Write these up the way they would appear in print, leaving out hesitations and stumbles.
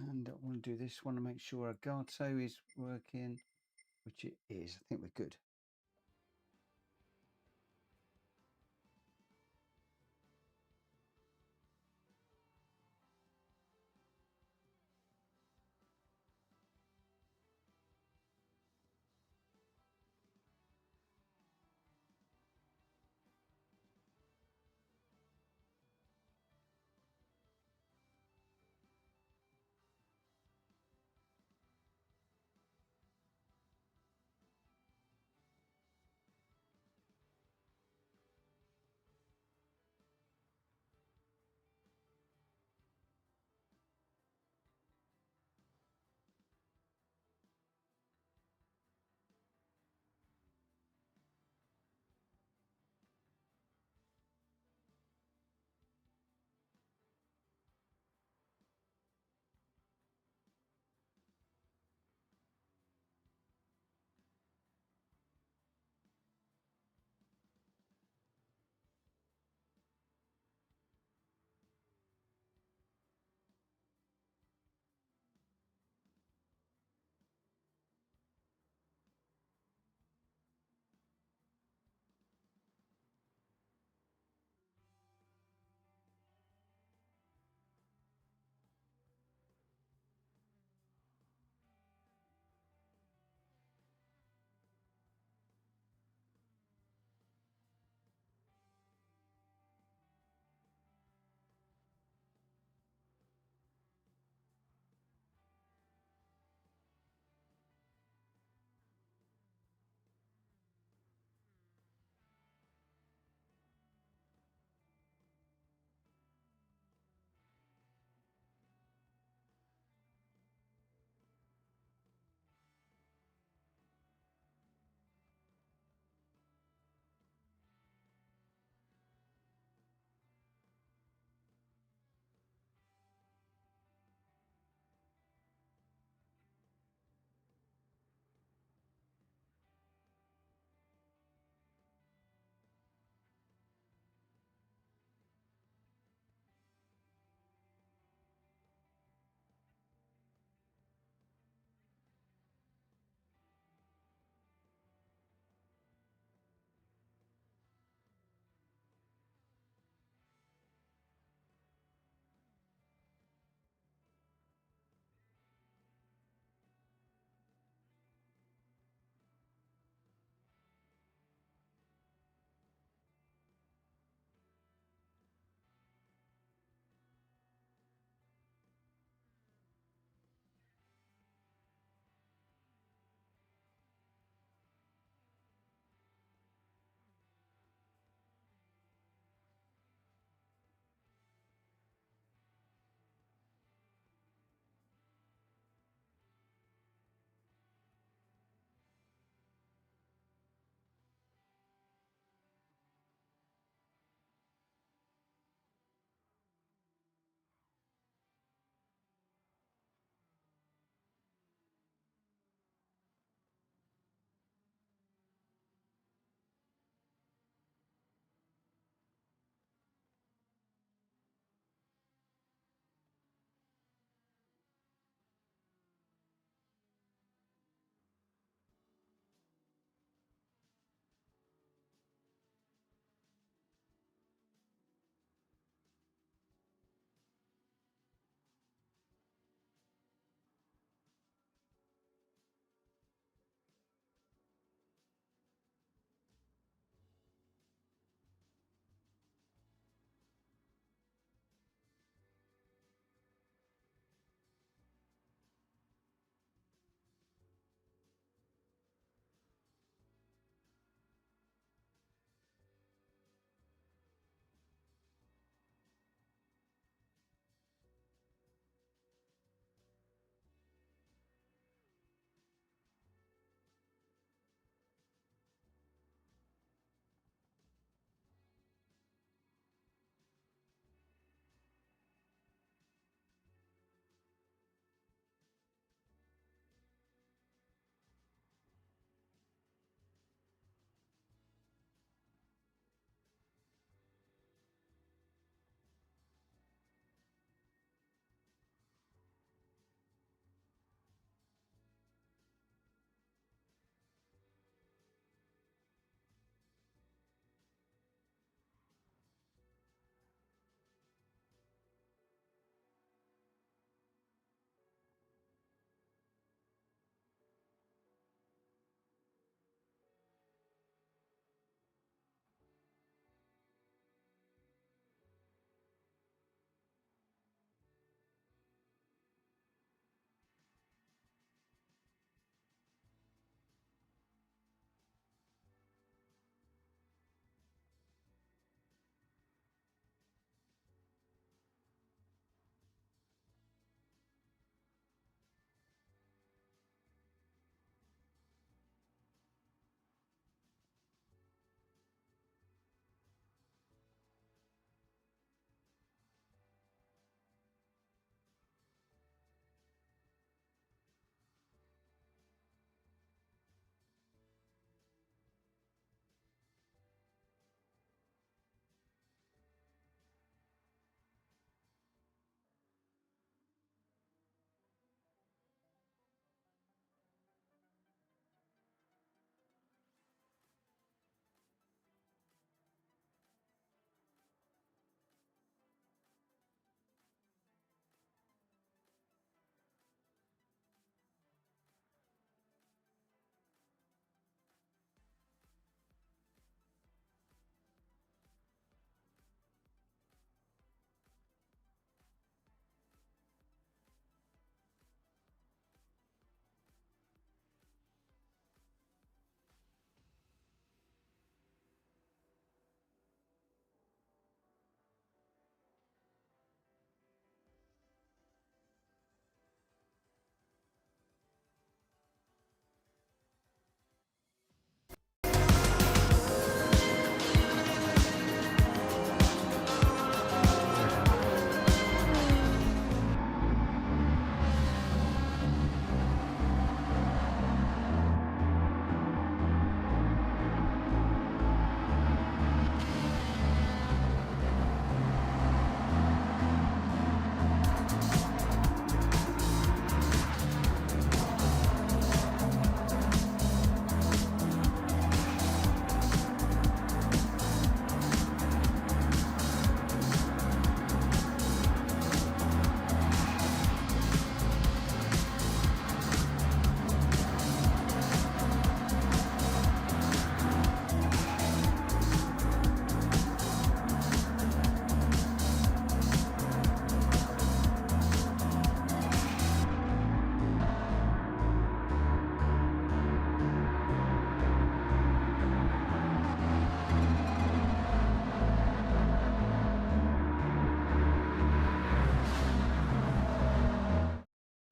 And I want to do this one to make sure our guard toe is working, which it is. I think we're good.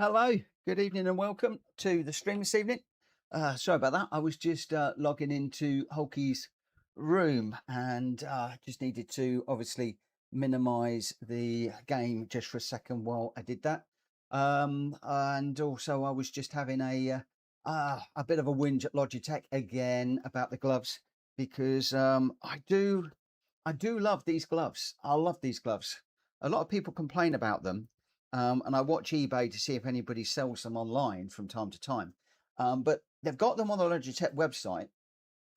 Hello, good evening and welcome to the stream this evening. Sorry about that. I was just logging into Hulky's room and just needed to obviously minimize the game just for a second while I did that. And also I was just having a bit of a whinge at Logitech again about the gloves because I do love these gloves. I love these gloves. A lot of people complain about them. And I watch eBay to see if anybody sells them online from time to time. But they've got them on the Logitech website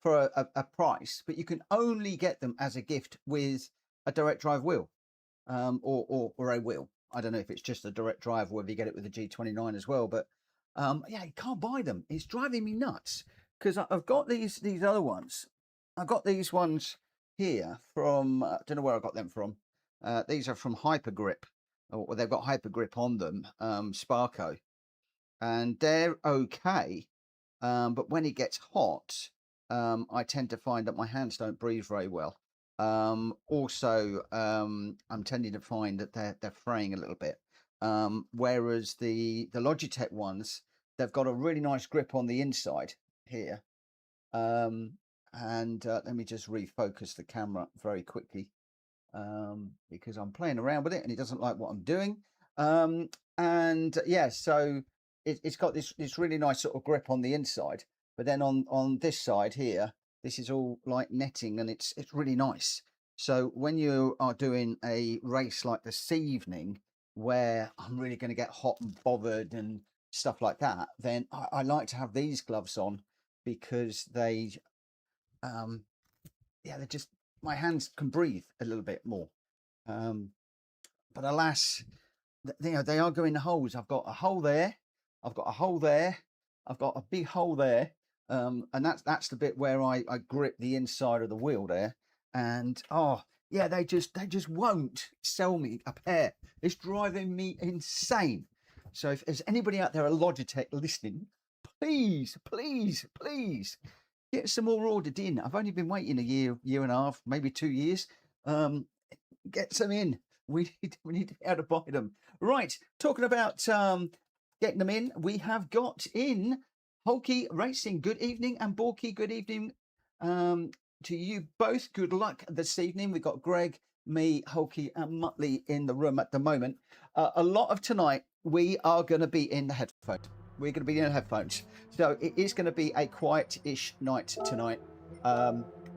for a price, but you can only get them as a gift with a direct drive wheel or a wheel. I don't know if it's just a direct drive or whether you get it with a G29 as well. But yeah, you can't buy them. It's driving me nuts because I've got these other ones. I've got these ones here from, I don't know where I got them from. These are from Hypergrip. Or they've got Hypergrip on them, Sparco, and they're okay. But when it gets hot, I tend to find that my hands don't breathe very well. Also, I'm tending to find that they're fraying a little bit. Whereas the Logitech ones, they've got a really nice grip on the inside here. And let me just refocus the camera very quickly. Because I'm playing around with it and it doesn't like what I'm doing. And yeah, so it's got this really nice sort of grip on the inside, but then on this side here, this is all like netting and it's really nice. So when you are doing a race like this evening, where I'm really going to get hot and bothered and stuff like that, then I like to have these gloves on because they, yeah, they're just, my hands can breathe a little bit more. But alas, you know, they are going to holes. I've got a hole there. I've got a hole there. I've got a big hole there. And that's the bit where I grip the inside of the wheel there. And oh yeah, they just won't sell me a pair. It's driving me insane. So if there's anybody out there at Logitech listening, please get some more ordered in. I've only been waiting a year and a half, maybe 2 years. Get some in. We need to be able to buy them. Right, talking about getting them in, we have got in Hulky Racing. Good evening, and Borky, good evening to you both. Good luck this evening. We've got Greg, me, Hulky, and Muttley in the room at the moment. A lot of tonight, we are going to be in the headphones. We're going to be in headphones. So it is going to be a quiet-ish night tonight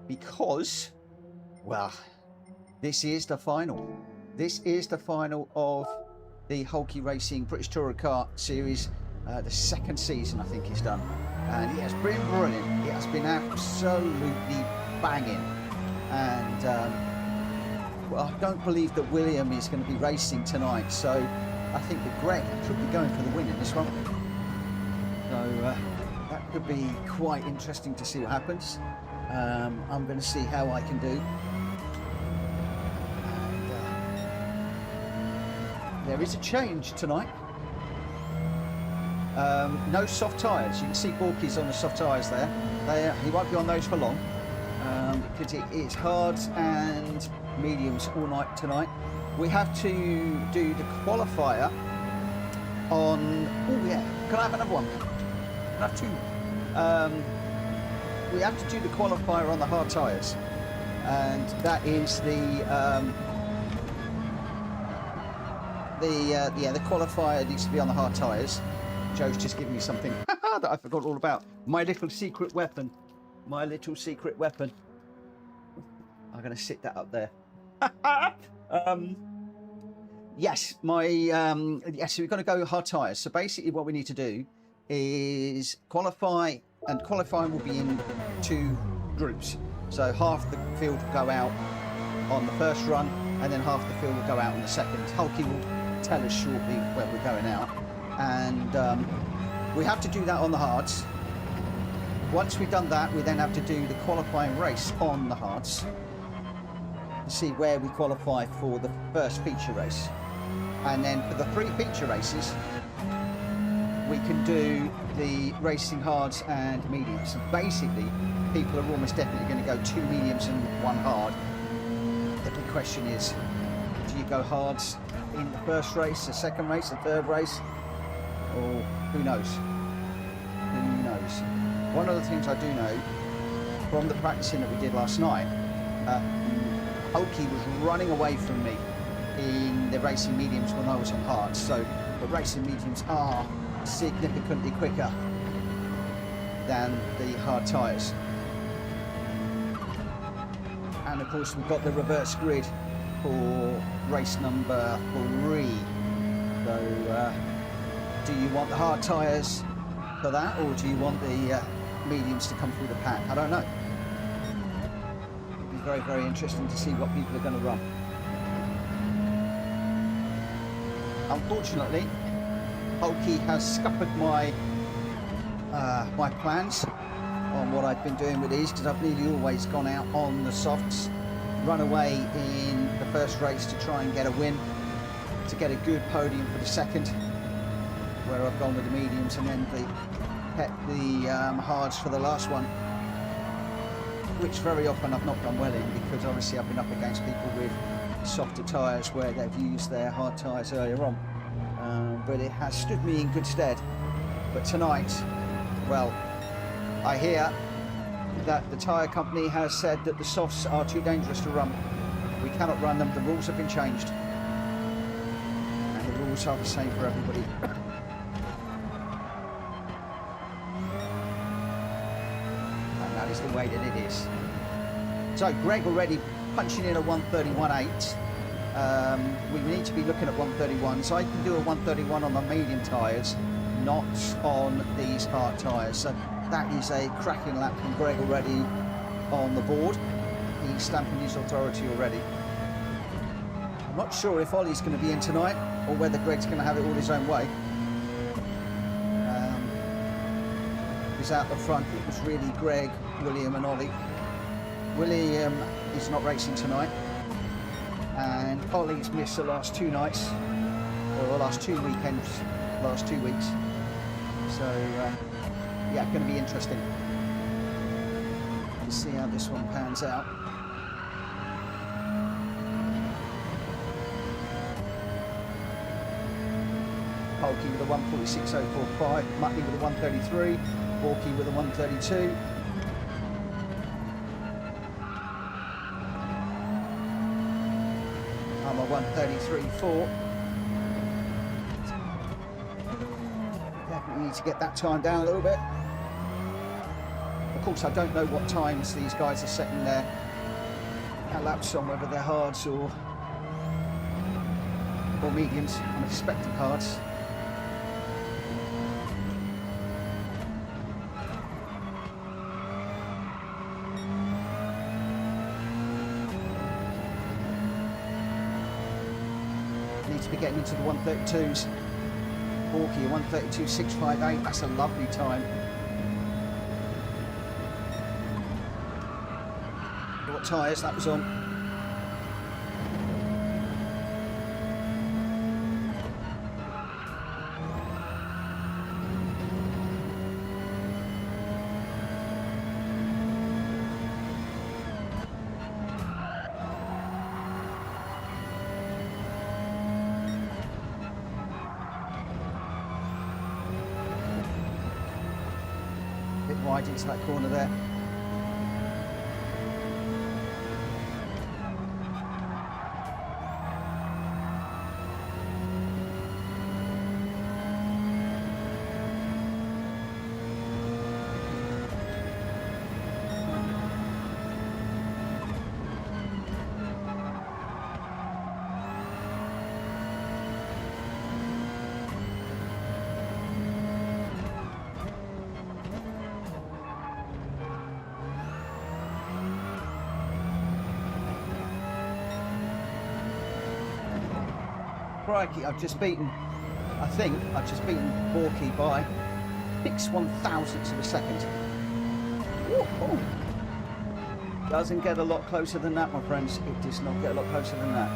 because, well, this is the final. This is the final of the Hulky Racing British Tourer Car Series. The second season, I think, is done. And it has been brilliant. It has been absolutely banging. And, well, I don't believe that William is going to be racing tonight. So I think that Greg could be going for the win in this one. So that could be quite interesting to see what happens. I'm going to see how I can do. And there is a change tonight. No soft tyres. You can see Borky's on the soft tyres there. He won't be on those for long because it is hards and mediums all night tonight. We have to do the qualifier on... Oh yeah, can I have another one? Can I have two? We have to do the qualifier on the hard tyres, and that is the qualifier needs to be on the hard tyres. Joe's just given me something that I forgot all about. My little secret weapon. My little secret weapon. I'm going to sit that up there. Yes, yes, so we're going to go hard tyres. So basically what we need to do is qualify, and qualifying will be in 2 groups. So half the field will go out on the first run, and then half the field will go out on the second. Hulky will tell us shortly where we're going out. And we have to do that on the hards. Once we've done that, we then have to do the qualifying race on the hards to see where we qualify for the first feature race. And then for the 3 feature races, we can do the racing hards and mediums. So basically, people are almost definitely going to go 2 mediums and 1 hard. The big question is, do you go hards in the first race, the second race, the third race? or who knows? Who knows? One of the things I do know from the practicing that we did last night, Hulky was running away from me in the racing mediums when I was on hards. So the racing mediums are significantly quicker than the hard tyres. And of course we've got the reverse grid for race number 3. So do you want the hard tyres for that, or do you want the mediums to come through the pack? I don't know. It'll be very, very interesting to see what people are going to run. Unfortunately, Hulky has scuppered my my plans on what I've been doing with these, because I've nearly always gone out on the softs, run away in the first race to try and get a win, to get a good podium for the second, where I've gone with the mediums, and then kept the hards for the last one, which very often I've not done well in, because obviously I've been up against people with softer tyres where they've used their hard tyres earlier on, but it has stood me in good stead. But tonight, well, I hear that the tyre company has said that the softs are too dangerous to run. We cannot run them. The rules have been changed, and the rules are the same for everybody. And that is the way that it is. So Greg already punching in a 131.8. We need to be looking at 131, so I can do a 131 on the medium tyres, not on these hard tyres. So that is a cracking lap from Greg already on the board. He's stamping his authority already. I'm not sure if Ollie's going to be in tonight, or whether Greg's going to have it all his own way. He's out the front. It was really Greg, William and Ollie. William is not racing tonight, and Ollie's missed the last 2 nights, or the last 2 weekends, last 2 weeks. So yeah, going to be interesting to see how this one pans out. Hulky with a 146.045, Muttley with a 133, Borky with a 132. I'm a 133.4. Definitely need to get that time down a little bit. Of course, I don't know what times these guys are setting their laps on, whether they're hards or mediums. I'm expecting hards. Need to be getting into the 132s. Borky, a 132.658. That's a lovely time. What tyres that was on. Bit wide into that corner there. Crikey, I think I've just beaten Borky by 6/1000ths of a second. Woo-hoo. Doesn't get a lot closer than that, my friends. It does not get a lot closer than that.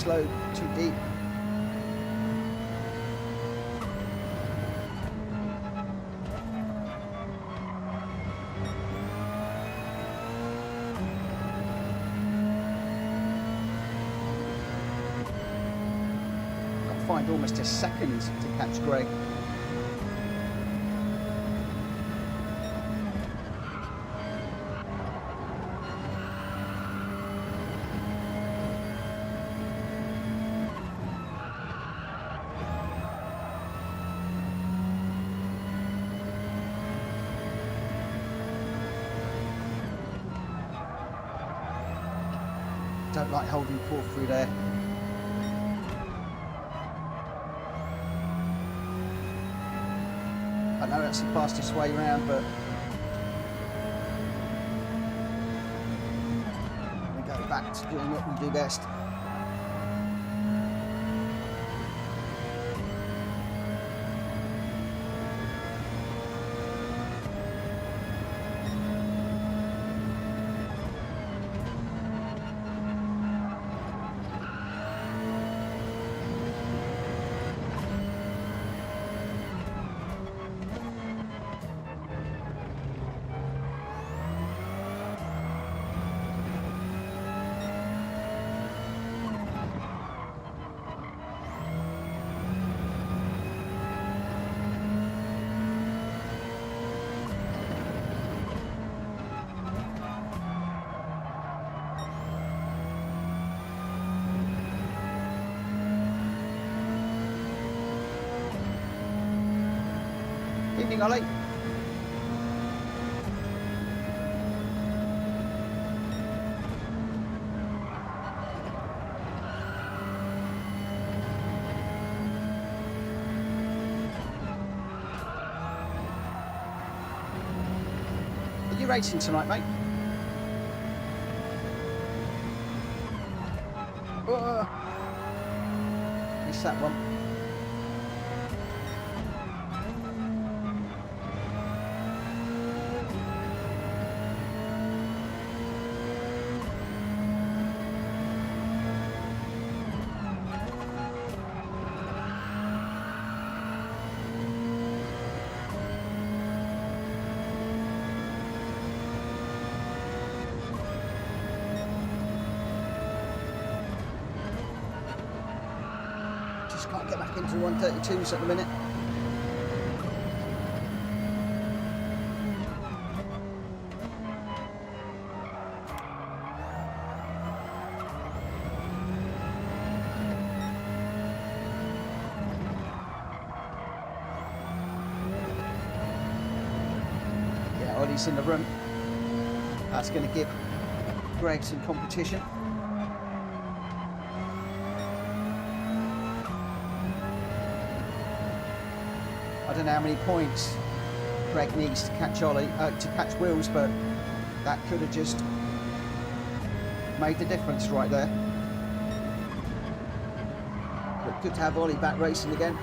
slow, too deep. Got to find almost a second to catch Greg. Don't like holding fourth through there. I know that's the fastest way round, but we go back to doing what we do best. Evening, Ollie. Are you racing tonight, mate? Missed that one. Just can't get back into 132s at the minute. Yeah, Ollie's in the room. That's going to give Greg some competition. I don't know how many points Greg needs to catch Ollie, to catch Wills, but that could have just made the difference right there. But good to have Ollie back racing again.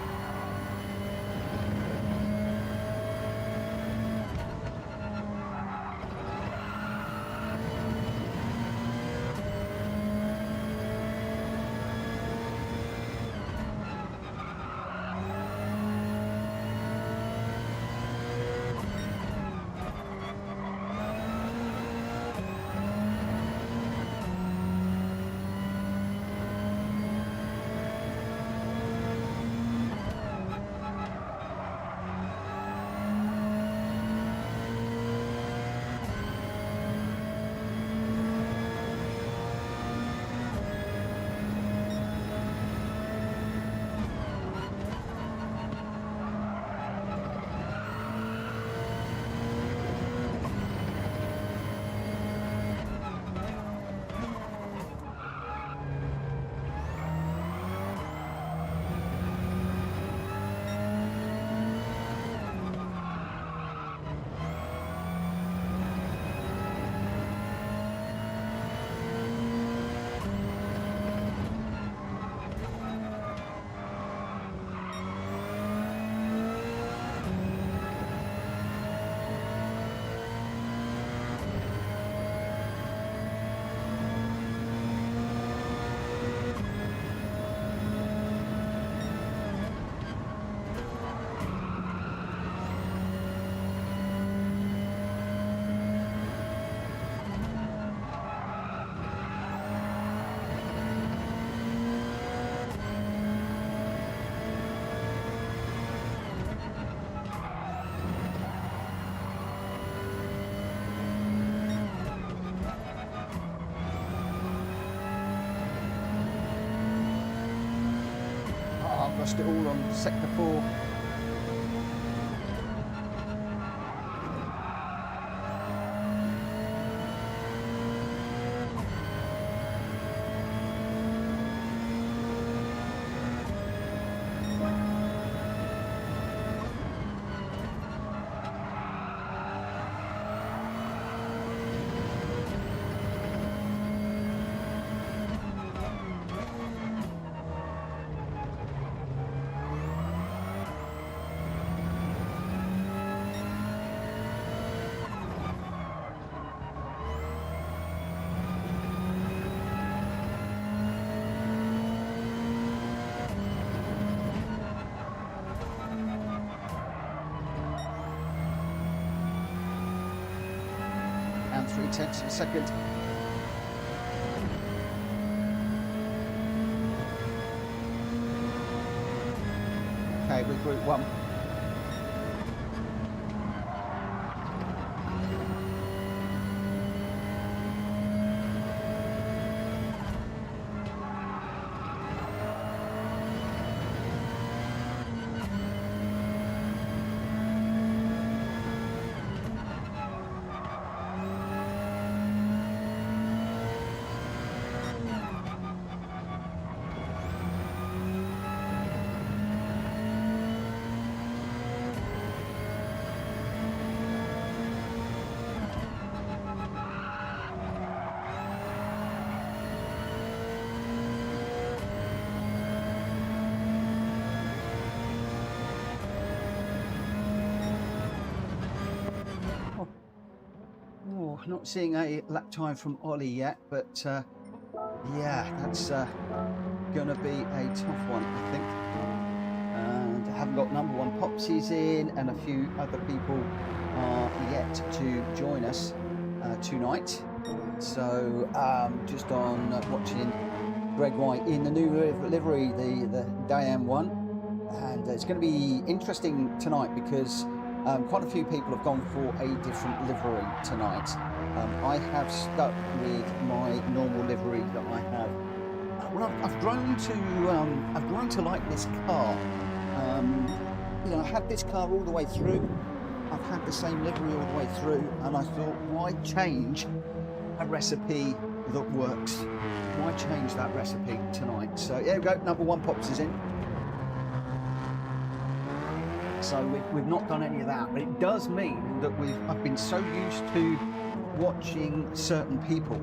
lost it all on sector 4. And 3/10 of a second. Okay, we're Group 1. Not seeing a lap time from Ollie yet, but yeah, that's going to be a tough one, I think. And I haven't got number 1 Popsies in, and a few other people are yet to join us tonight. So just on watching Greg White in the new livery, the Diane one, and it's going to be interesting tonight because quite a few people have gone for a different livery tonight. I have stuck with my normal livery that I have. Well, I've grown to like this car. You know, I had this car all the way through. I've had the same livery all the way through, and I thought, why change a recipe that works? Why change that recipe tonight? So here we go. Number 1 Pops is in. So we've not done any of that, but it does mean that I've been so used to watching certain people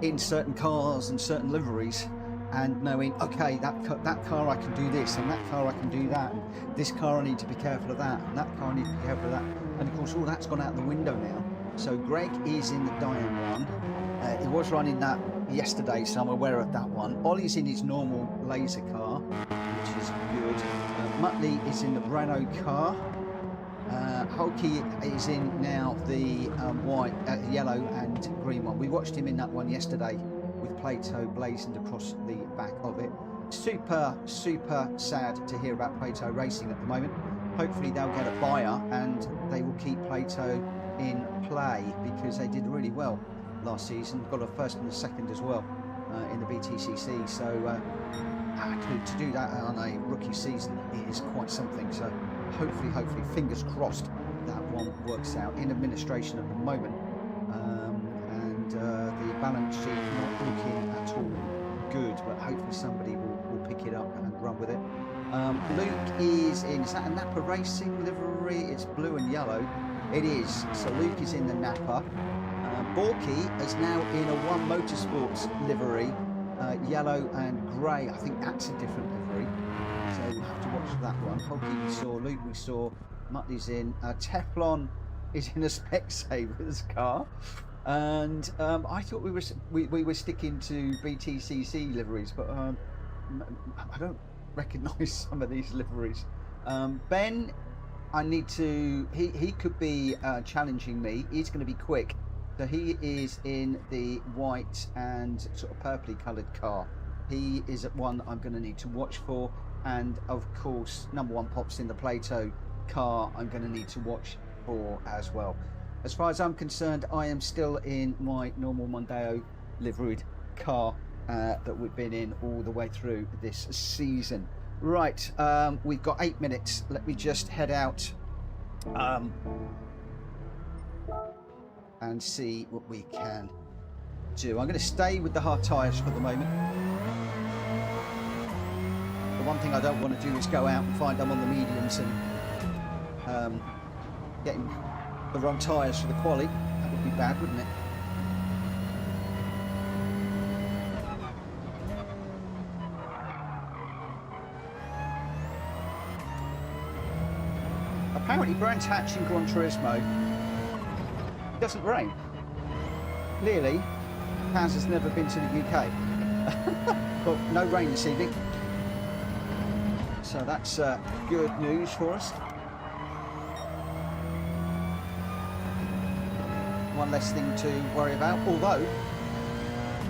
in certain cars and certain liveries, and knowing, okay, that car I can do this, and that car I can do that, and this car I need to be careful of that, and that car I need to be careful of that. And of course, all that's gone out the window now. So Greg is in the Diane one. He was running that yesterday, so I'm aware of that one. Ollie's in his normal laser car, which is good. Muttley is in the Renault car. Hulky is in now the white, yellow and green one. We watched him in that one yesterday with Plato blazoned across the back of it. Super sad to hear about Plato Racing at the moment. Hopefully they'll get a buyer and they will keep Plato in play, because they did really well last season. Got a first and a second as well in the BTCC. So to do that on a rookie season is quite something. So hopefully fingers crossed that one works out. In administration at the moment, and the balance sheet not looking at all good, but hopefully somebody will pick it up and run with it. Luke is in, is that a Napa Racing livery? It's blue and yellow. It is. So Luke is in the Napa. Borky is now in a One Motorsports livery, yellow and grey. I think that's a different livery, so we'll have to watch that one. Hulky we saw, Luke we saw, Muttley's in. Teflon is in a Specsavers car, and I thought we were sticking to BTCC liveries, but I don't recognise some of these liveries. Ben, I need to. He could be challenging me. He's going to be quick. So he is in the white and sort of purpley coloured car. He is at one I'm going to need to watch for. And of course, number 1 Pops in the Plato car I'm going to need to watch for as well. As far as I'm concerned, I am still in my normal Mondeo liveried car. that we've been in all the way through this season. Right, we've got 8 minutes. Let me just head out and see what we can do. I'm going to stay with the hard tyres for the moment. The one thing I don't want to do is go out and find I'm on the mediums and getting the wrong tyres for the quali. That would be bad, wouldn't it? Apparently Brands Hatch in Gran Turismo doesn't rain. Clearly, Kaz has never been to the UK. But no rain this evening. So that's good news for us. One less thing to worry about, although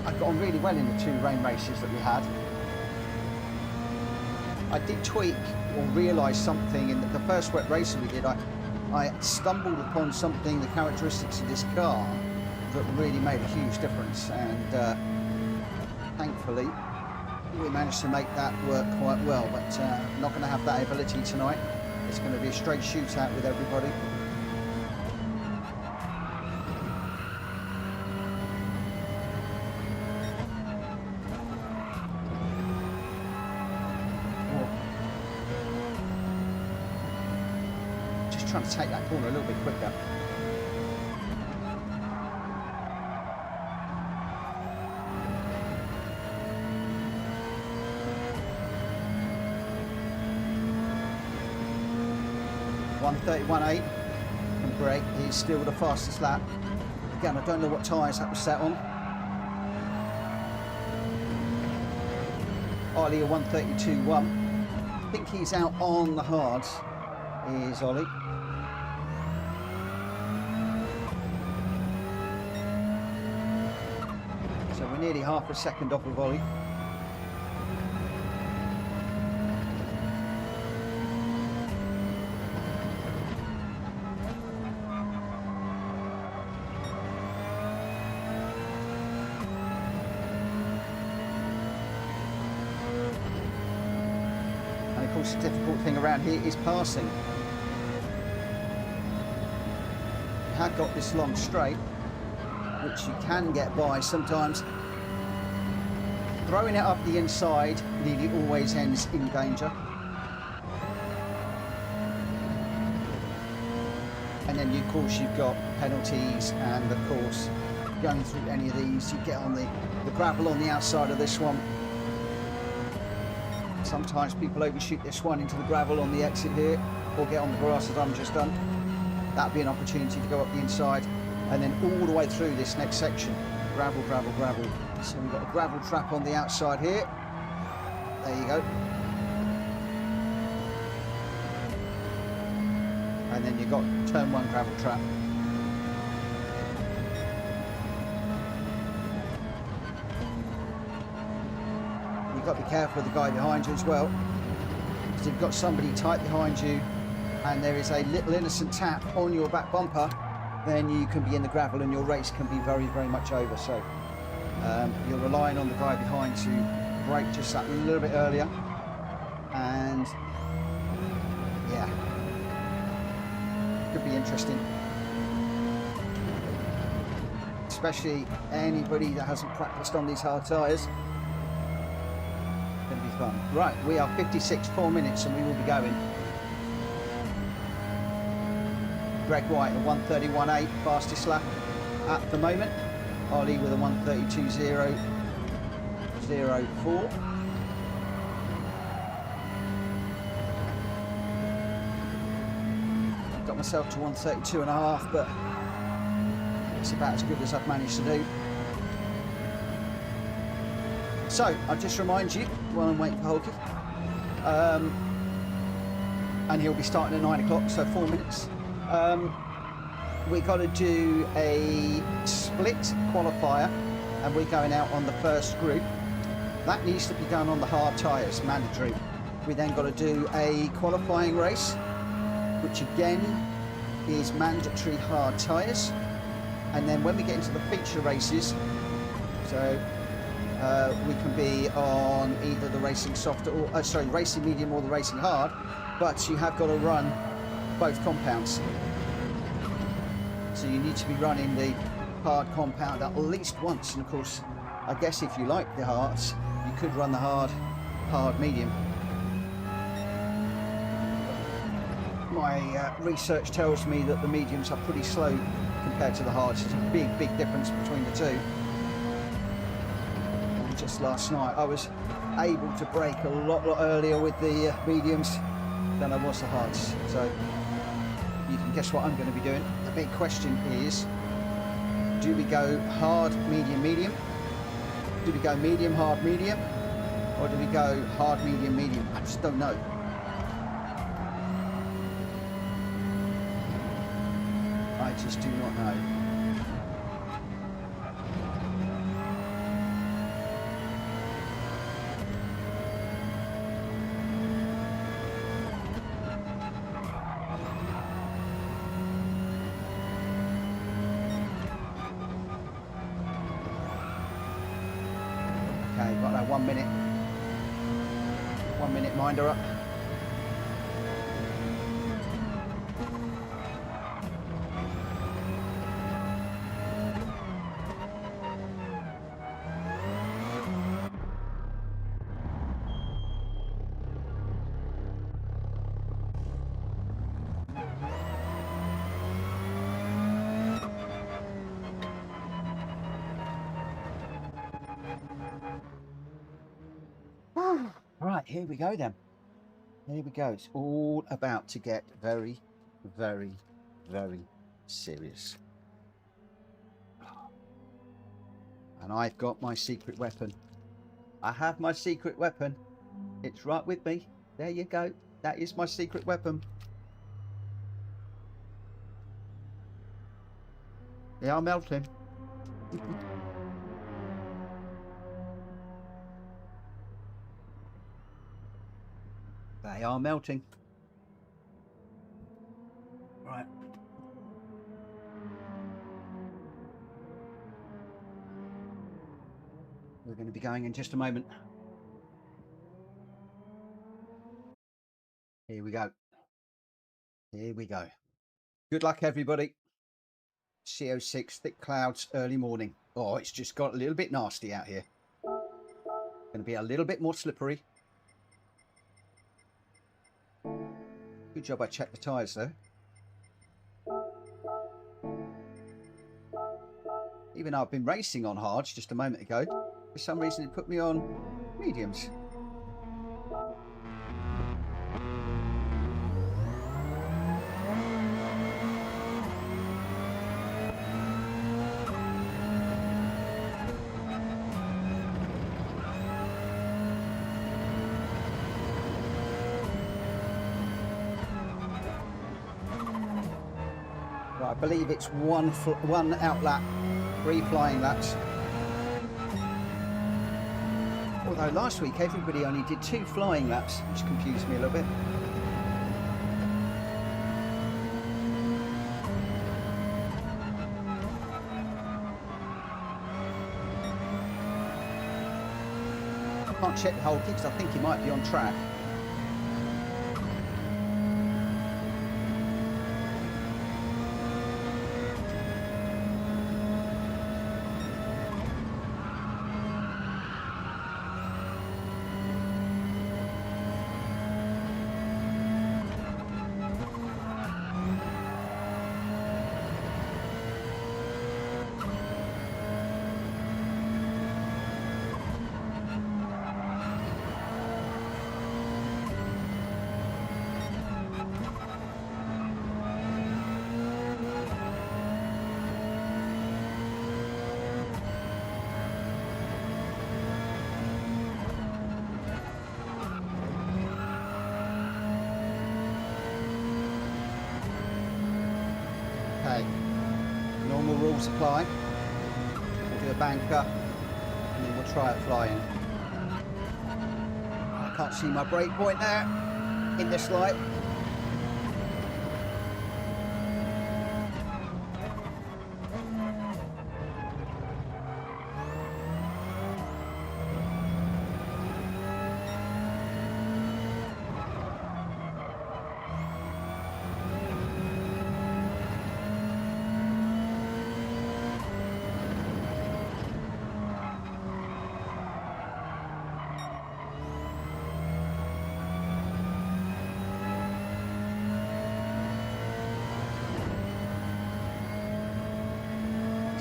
I got on really well in the 2 rain races that we had. I did tweak or realise something in the first wet race that we did. I stumbled upon something, the characteristics of this car, that really made a huge difference, and thankfully we managed to make that work quite well, but not going to have that ability tonight. It's going to be a straight shootout with everybody. Just trying to take that corner a little bit quicker. .131.8 from Greg is still the fastest lap. Again, I don't know what tyres that was set on. Ollie a 132.1. I think he's out on the hards, is Ollie. So we're nearly half a second off of Ollie. The difficult thing around here is passing. You have got this long straight, which you can get by sometimes. Throwing it up the inside nearly always ends in danger. And then, of course, you've got penalties, and of course, going through any of these, you get on the gravel on the outside of this one. Sometimes people overshoot this one into the gravel on the exit here, or get on the grass as I'm just done. That'd be an opportunity to go up the inside, and then all the way through this next section. Gravel, gravel, gravel. So we've got a gravel trap on the outside here. There you go. And then you've got turn 1 gravel trap. Got to be careful with the guy behind you as well, because if you've got somebody tight behind you and there is a little innocent tap on your back bumper, then you can be in the gravel and your race can be very, very much over. So you're relying on the guy behind to brake just that little bit earlier, and yeah, could be interesting, especially anybody that hasn't practiced on these hard tyres. Going to be fun. Right, we are 4 minutes and we will be going. Greg White a 131.8 fastest lap at the moment. Ollie with a 132.004. Got myself to 132.5, but it's about as good as I've managed to do. So, I'll just remind you, while I'm waiting for Hulky, and he'll be starting at 9 o'clock, so 4 minutes. We've got to do a split qualifier, and we're going out on the first group. That needs to be done on the hard tyres, mandatory. We then got to do a qualifying race, which again is mandatory hard tyres. And then when we get into the feature races, so we can be on either the racing soft or racing medium or the racing hard, but you have got to run both compounds. So you need to be running the hard compound at least once, and of course I guess if you like the hards, you could run the hard medium. My research tells me that the mediums are pretty slow compared to the hards. There's a big difference between the two. And just last night I was able to brake a lot earlier with the mediums than I was the hards. So you can guess what I'm going to be doing. The big question is, do we go hard, medium, medium? Do we go medium, hard, medium? Or do we go hard, medium, medium? I just don't know. I just do not know. Okay, got that 1 minute. 1 minute minder up. Right, here we go then. Here we go. It's all about to get very, very, very serious. And I've got my secret weapon. I have my secret weapon. It's right with me. There you go. That is my secret weapon. They are melting. They are melting. Right. We're going to be going in just a moment. Here we go. Here we go. Good luck, everybody. CO6, thick clouds, early morning. Oh, it's just got a little bit nasty out here. Going to be a little bit more slippery. Good job I checked the tyres though. Even though I've been racing on hards just a moment ago, for some reason it put me on mediums. Right, I believe it's one out lap, 3 flying laps. Although last week everybody only did 2 flying laps, which confused me a little bit. I can't check the Hulky because I think he might be on track. Okay, normal rules apply. We'll do a banker and then we'll try it flying. I can't see my brake point there in this light.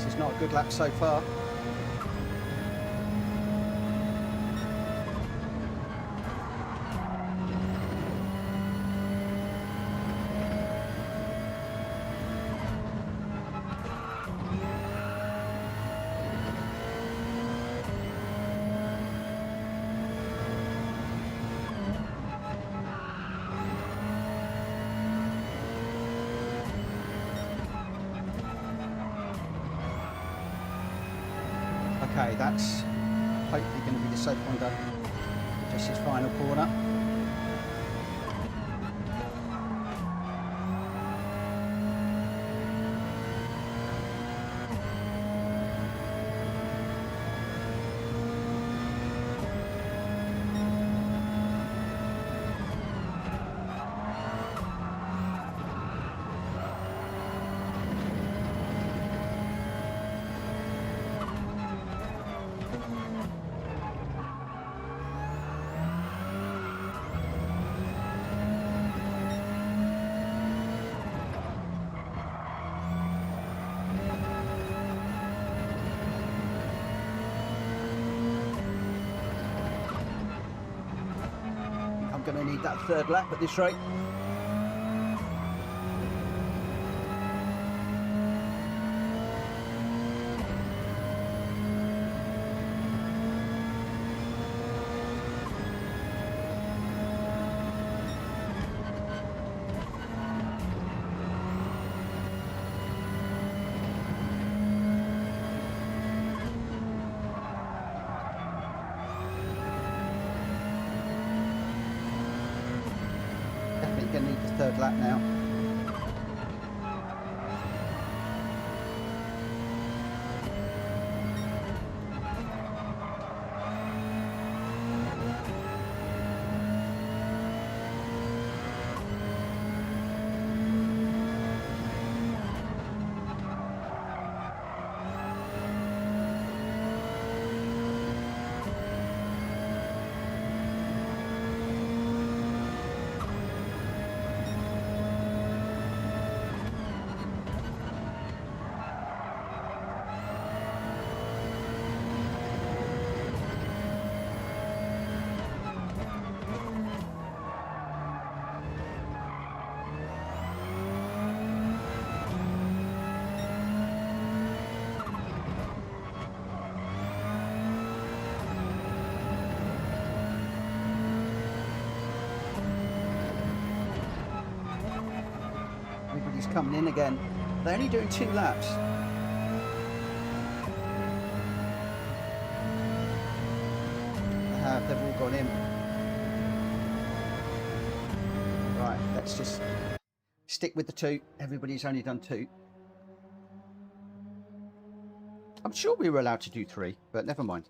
This is not a good lap so far. Okay, that's hopefully going to be the safe one done. Just his final corner. Going to need that third lap at this rate. Going to need the third lap now. Everybody's coming in again. They're only doing 2 laps. They've all gone in. Right, let's just stick with the 2. Everybody's only done 2. I'm sure we were allowed to do 3, but never mind.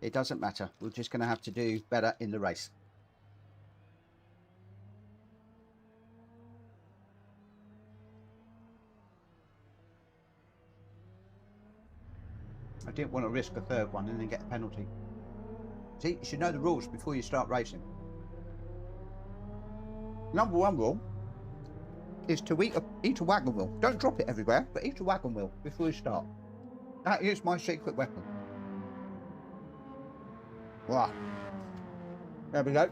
It doesn't matter. We're just going to have to do better in the race. I didn't want to risk a third one and then get a penalty. See, you should know the rules before you start racing. Number 1 rule is to eat a wagon wheel. Don't drop it everywhere, but eat a wagon wheel before you start. That is my secret weapon. Wow. There we go.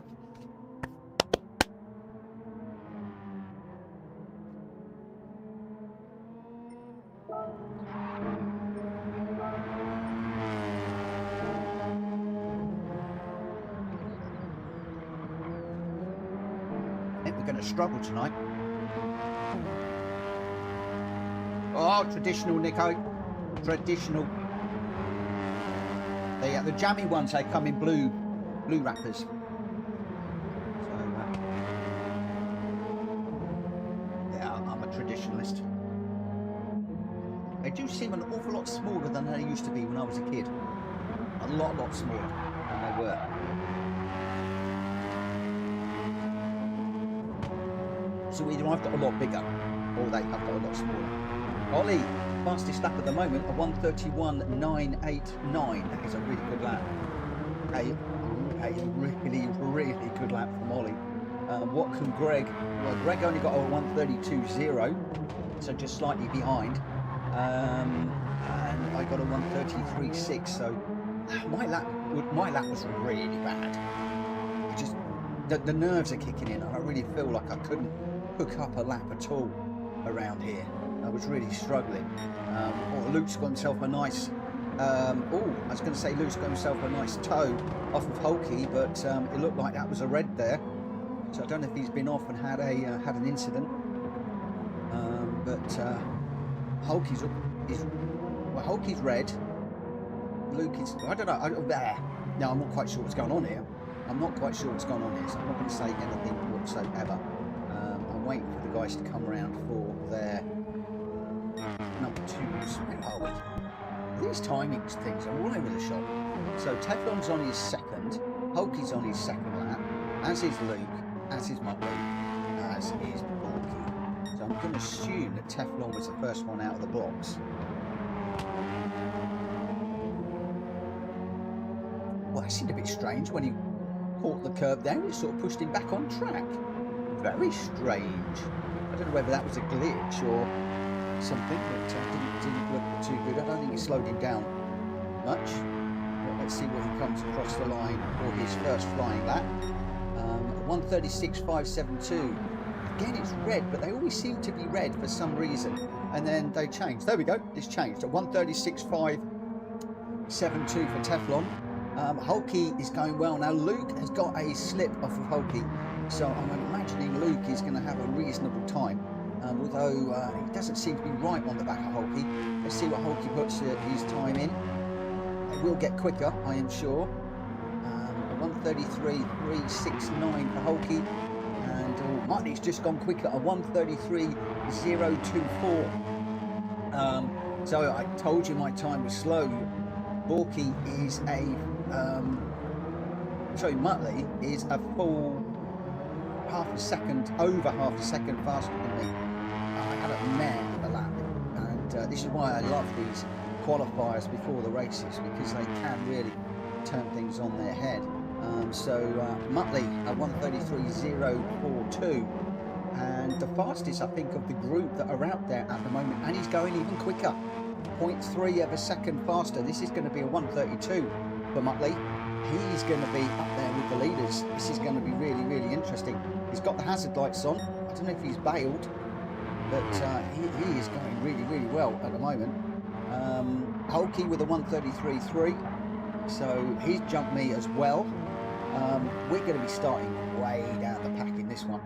I think we're going to struggle tonight. Oh, traditional, Nico. Traditional. The jammy ones, they come in blue wrappers. So, yeah, I'm a traditionalist. They do seem an awful lot smaller than they used to be when I was a kid. A lot smaller than they were. So either I've got a lot bigger, or they have got a lot smaller. Ollie, fastest lap at the moment, a 1:31.989. That is a really good lap. A really good lap from Ollie. What can Greg? Well, Greg only got a 1:32.0, so just slightly behind. and I got a 1:33.6. So my lap was really bad. Just the nerves are kicking in, and I really feel like I couldn't hook up a lap at all around here. I was really struggling. Luke's got himself a nice. I was going to say Luke's got himself a nice toe off of Hulky, but it looked like that was a red there. So I don't know if he's been off and had an incident. Hulky's red. Luke is, I don't know. There. No, I'm not quite sure what's going on here. So I'm not going to say anything whatsoever. I'm waiting for the guys to come around for their number 2s. These timing things are all over the shop. So Teflon's on his second, Hulky's on his second lap, as is Luke, as is Muttley, as is Hulky. So I'm going to assume that Teflon was the first one out of the blocks. Well, that seemed a bit strange when he caught the curb there. It sort of pushed him back on track. Very strange. I don't know whether that was a glitch or something, but didn't look too good. I don't think it slowed him down much. But let's see what he comes across the line for his first flying lap. 1:36.572. Again, it's red, but they always seem to be red for some reason. And then they change. There we go. It's changed. At 1:36.572 for Teflon. Hulky is going well. Now Luke has got a slip off of Hulky, so I'm imagining Luke is going to have a reasonable time. Although he doesn't seem to be right on the back of Hulky. Let's see what Hulky puts his time in. It will get quicker, I am sure. 1:33.369 for Hulky, and Muttley's just gone quicker at 1:33.024. So I told you my time was slow. Borky is Muttley is a full over half a second faster than me. I had a mare of a lap, and this is why I love these qualifiers before the races, because they can really turn things on their head. Muttley at 1:33.042, and the fastest I think of the group that are out there at the moment, and he's going even quicker, 0.3 of a second faster. This is going to be a 1:32 for Muttley. He's going to be up there with the leaders. This is going to be really, really interesting. He's got the hazard lights on. I don't know if he's bailed, but he is going really, really well at the moment. Hulky with a 1:33.3, so he's jumped me as well. We're going to be starting way down the pack in this one.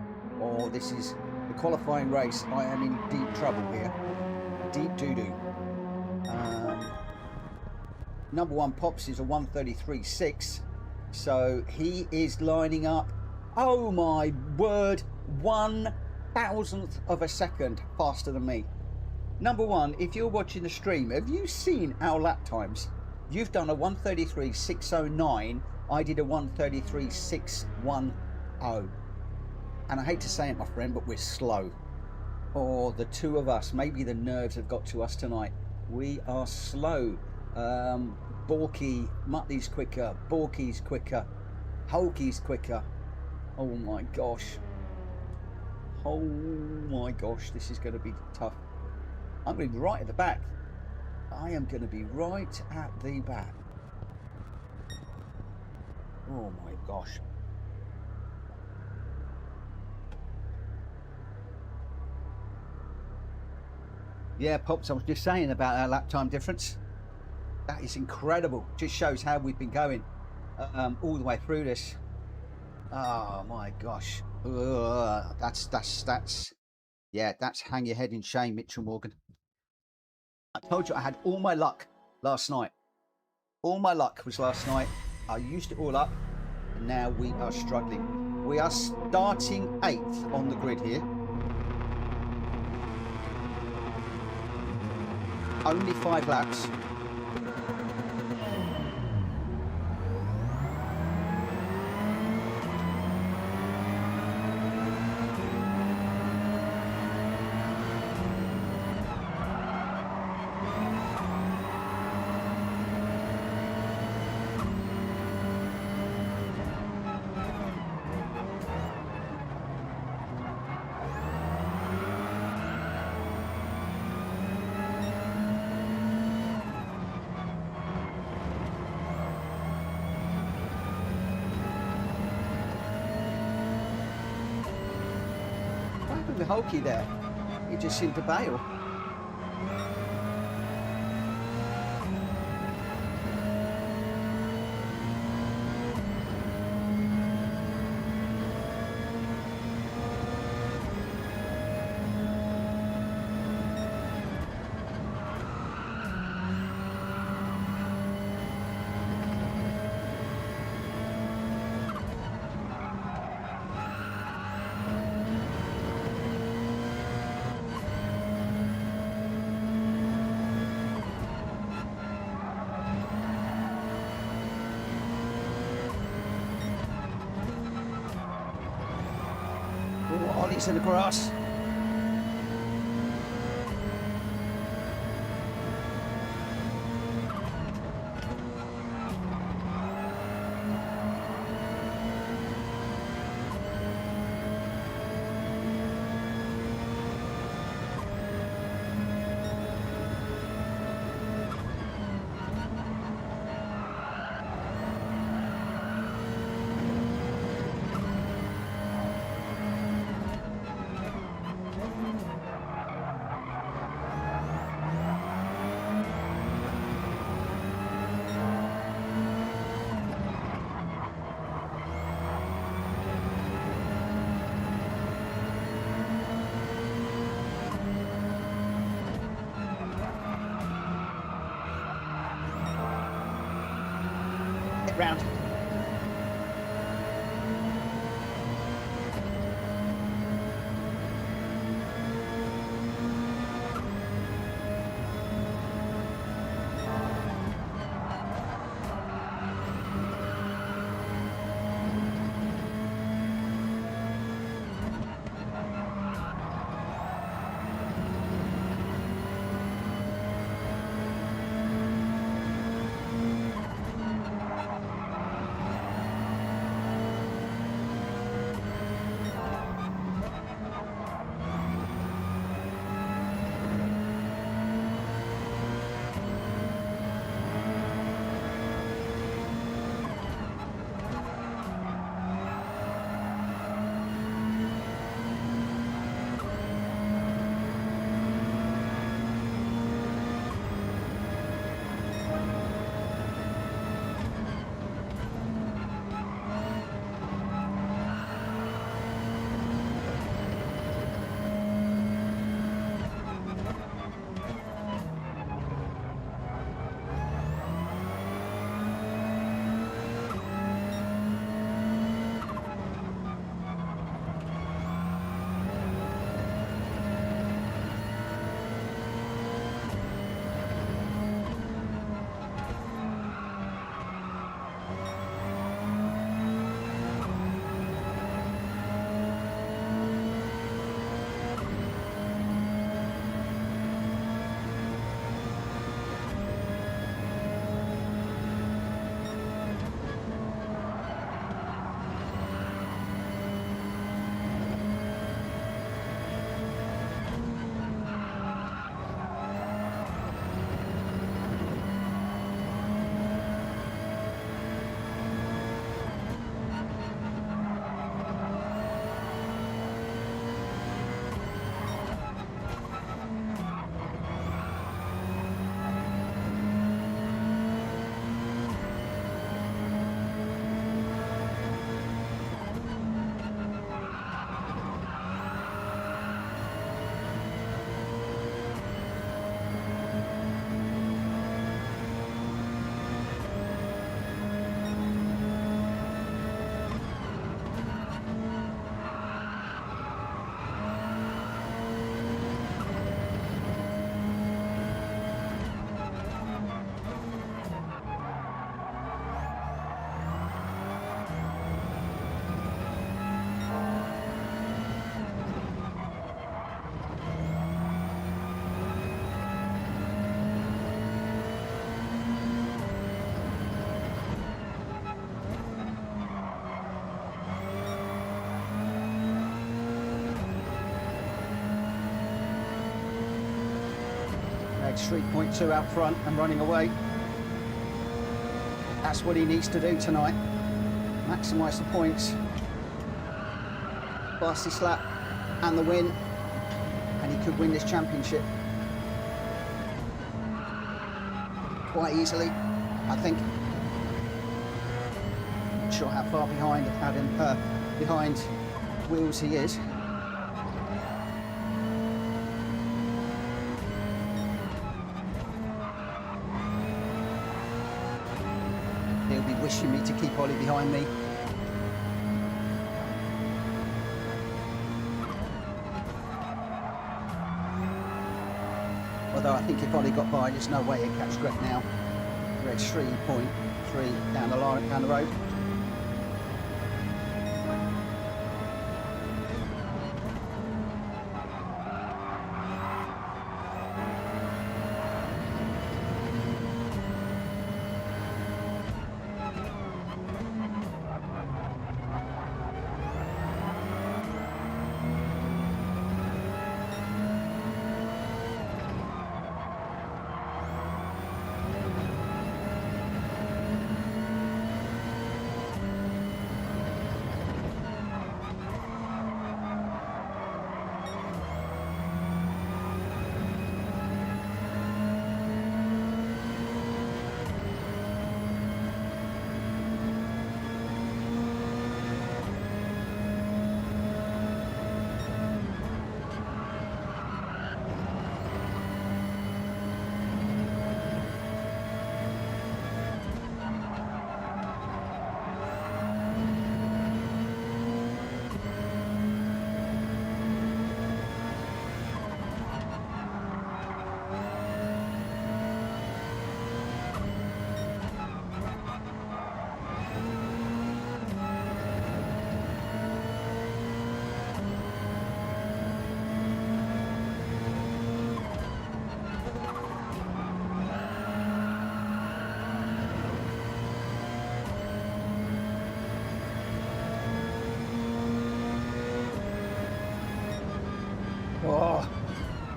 This is the qualifying race. I am in deep trouble here. Deep doo-doo. Number 1 Pops is a 1:33.6, so he is lining up. Oh my word, 1/1000th of a second faster than me. Number 1, if you're watching the stream, have you seen our lap times? You've done a 1:33.609. I did a 1:33.610. And I hate to say it, my friend, but we're slow. The two of us, maybe the nerves have got to us tonight. We are slow. Borky, Muttley's quicker, Borky's quicker, Hulky's quicker. Oh my gosh. Oh my gosh, this is going to be tough. I'm going to be right at the back. I am going to be right at the back. Oh my gosh. Yeah, Pops, I was just saying about our lap time difference. That is incredible. Just shows how we've been going all the way through this. Oh my gosh. That's hang your head in shame, Mitchell Morgan. I told you I had all my luck last night. All my luck was last night. I used it all up, and now we are struggling. We are starting 8th on the grid here. Only 5 laps. happened with Hulky there? He just seemed to bail. Ollie's in the grass. Round. Edge 3.2 out front and running away. That's what he needs to do temaximise the points. Fastest lap and the win, and he could win this championship quite easily, I think. Not sure how far behind behind wheels he is. He'll be wishing me to keep Ollie behind me. Although I think if Ollie got by, there's no way he'd catch Greg now. Greg's 3.3 down the road. Oh,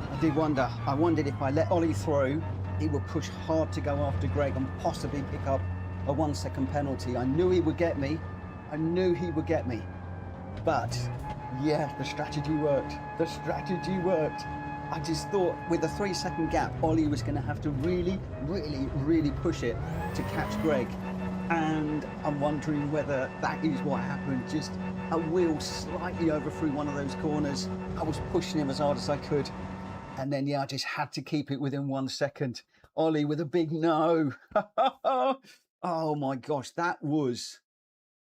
I did wonder. I wondered if I let Ollie through, he would push hard to go after Greg and possibly pick up a 1 second penalty. I knew he would get me. I knew he would get me. But yeah, the strategy worked. The strategy worked. I just thought with a 3 second gap, Ollie was going to have to really push it to catch Greg. And I'm wondering whether that is what happened. Just a wheel slightly overthrew one of those corners. I was pushing him as hard as I could. And then, yeah, I just had to keep it within 1 second. Ollie with a big no. Oh my gosh, that was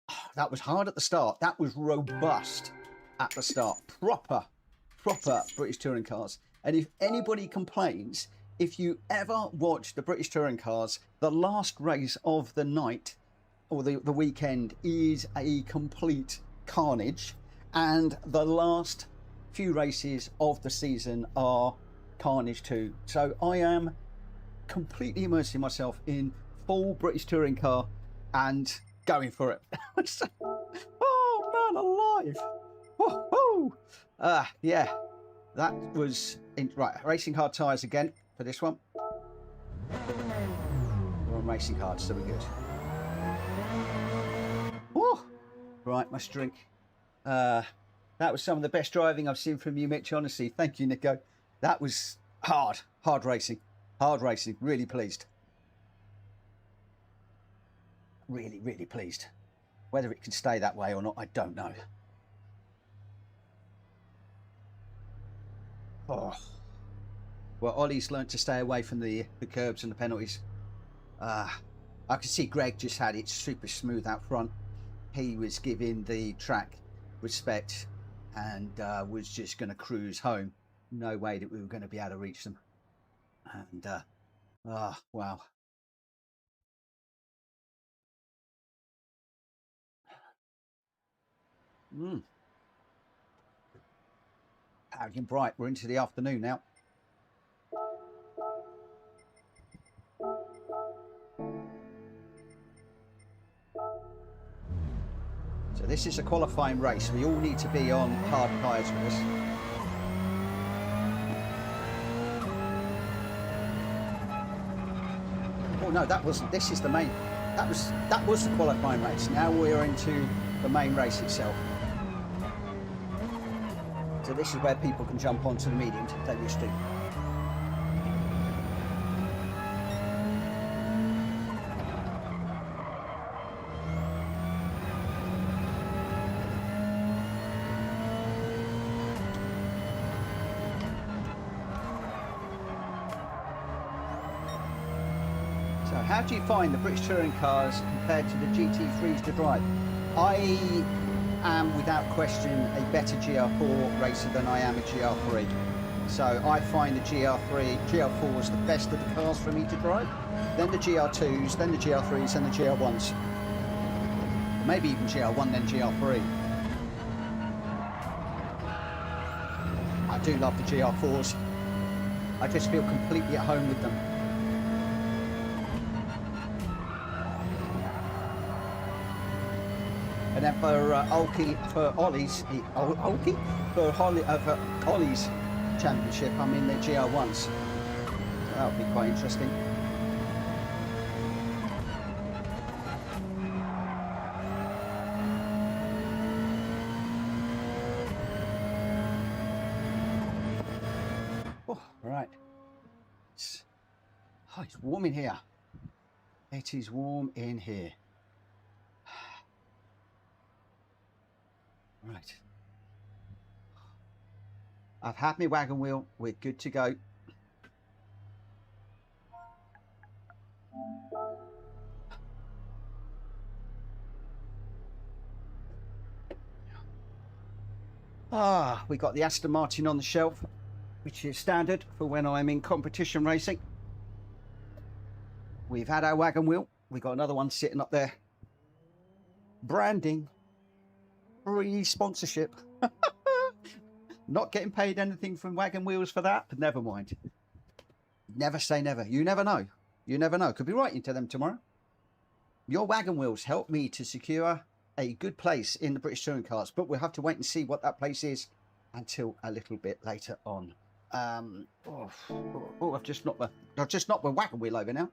hard at the start. That was robust at the start. Proper British touring cars. And if anybody complains, if you ever watch the British touring cars, the last race of the night or the weekend is a complete carnage, and the last few races of the season are carnage too. So I am completely immersing myself in full British touring car and going for it. Oh man alive. Woohoo! Yeah, that was right. Racing hard tyres again for this one. We're on racing hard, so we're good. Woo! Right, must drink. That was some of the best driving I've seen from you, Mitch. Honestly, thank you, Nico. That was hard racing. Really pleased. Really pleased. Whether it can stay that way or not, I don't know. Oh. Well, Ollie's learnt to stay away from the curbs and the penalties. I could see Greg just had it super smooth out front. He was giving the track respect and was just going to cruise home. No way that we were going to be able to reach them. And wow. Out and bright. We're into the afternoon now. So this is a qualifying race. We all need to be on hard tyres for this. Oh no, this is the main. That was the qualifying race. Now we're into the main race itself. So this is where people can jump onto the mediums if they wish to. So how do you find the British touring cars compared to the GT3s to drive? I am without question a better GR4 racer than I am a GR3. So I find the GR4 is the best of the cars for me to drive. Then the GR2s, then the GR3s and the GR1s. Maybe even GR1 then GR3. I do love the GR4s. I just feel completely at home with them. And then for Ollie's championship, I'm in the GR1s. So that would be quite interesting. Oh, right. It's warm in here. It is warm in here. Right. I've had my wagon wheel. We're good to go. We got the Aston Martin on the shelf, which is standard for when I'm in competition racing. We've had our wagon wheel. We've got another one sitting up there. Branding. Free sponsorship. Not getting paid anything from wagon wheels for that, but never mind. Never say never. You never know. You never know. Could be writing to them tomorrow. Your wagon wheels help me to secure a good place in the British touring cars, but we'll have to wait and see what that place is until a little bit later on. I've just knocked my wagon wheel over now.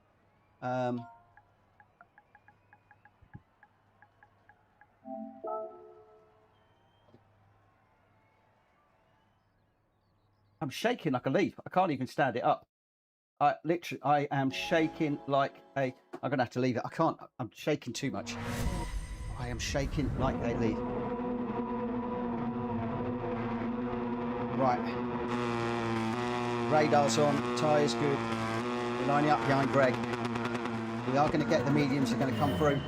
I'm shaking like a leaf. I can't even stand it up. I am shaking like a... I'm going to have to leave it. I can't. I'm shaking too much. I am shaking like a leaf. Right. Radar's on. Tyres good. We're lining up behind Greg. We are going to get the mediums. Are going to come through.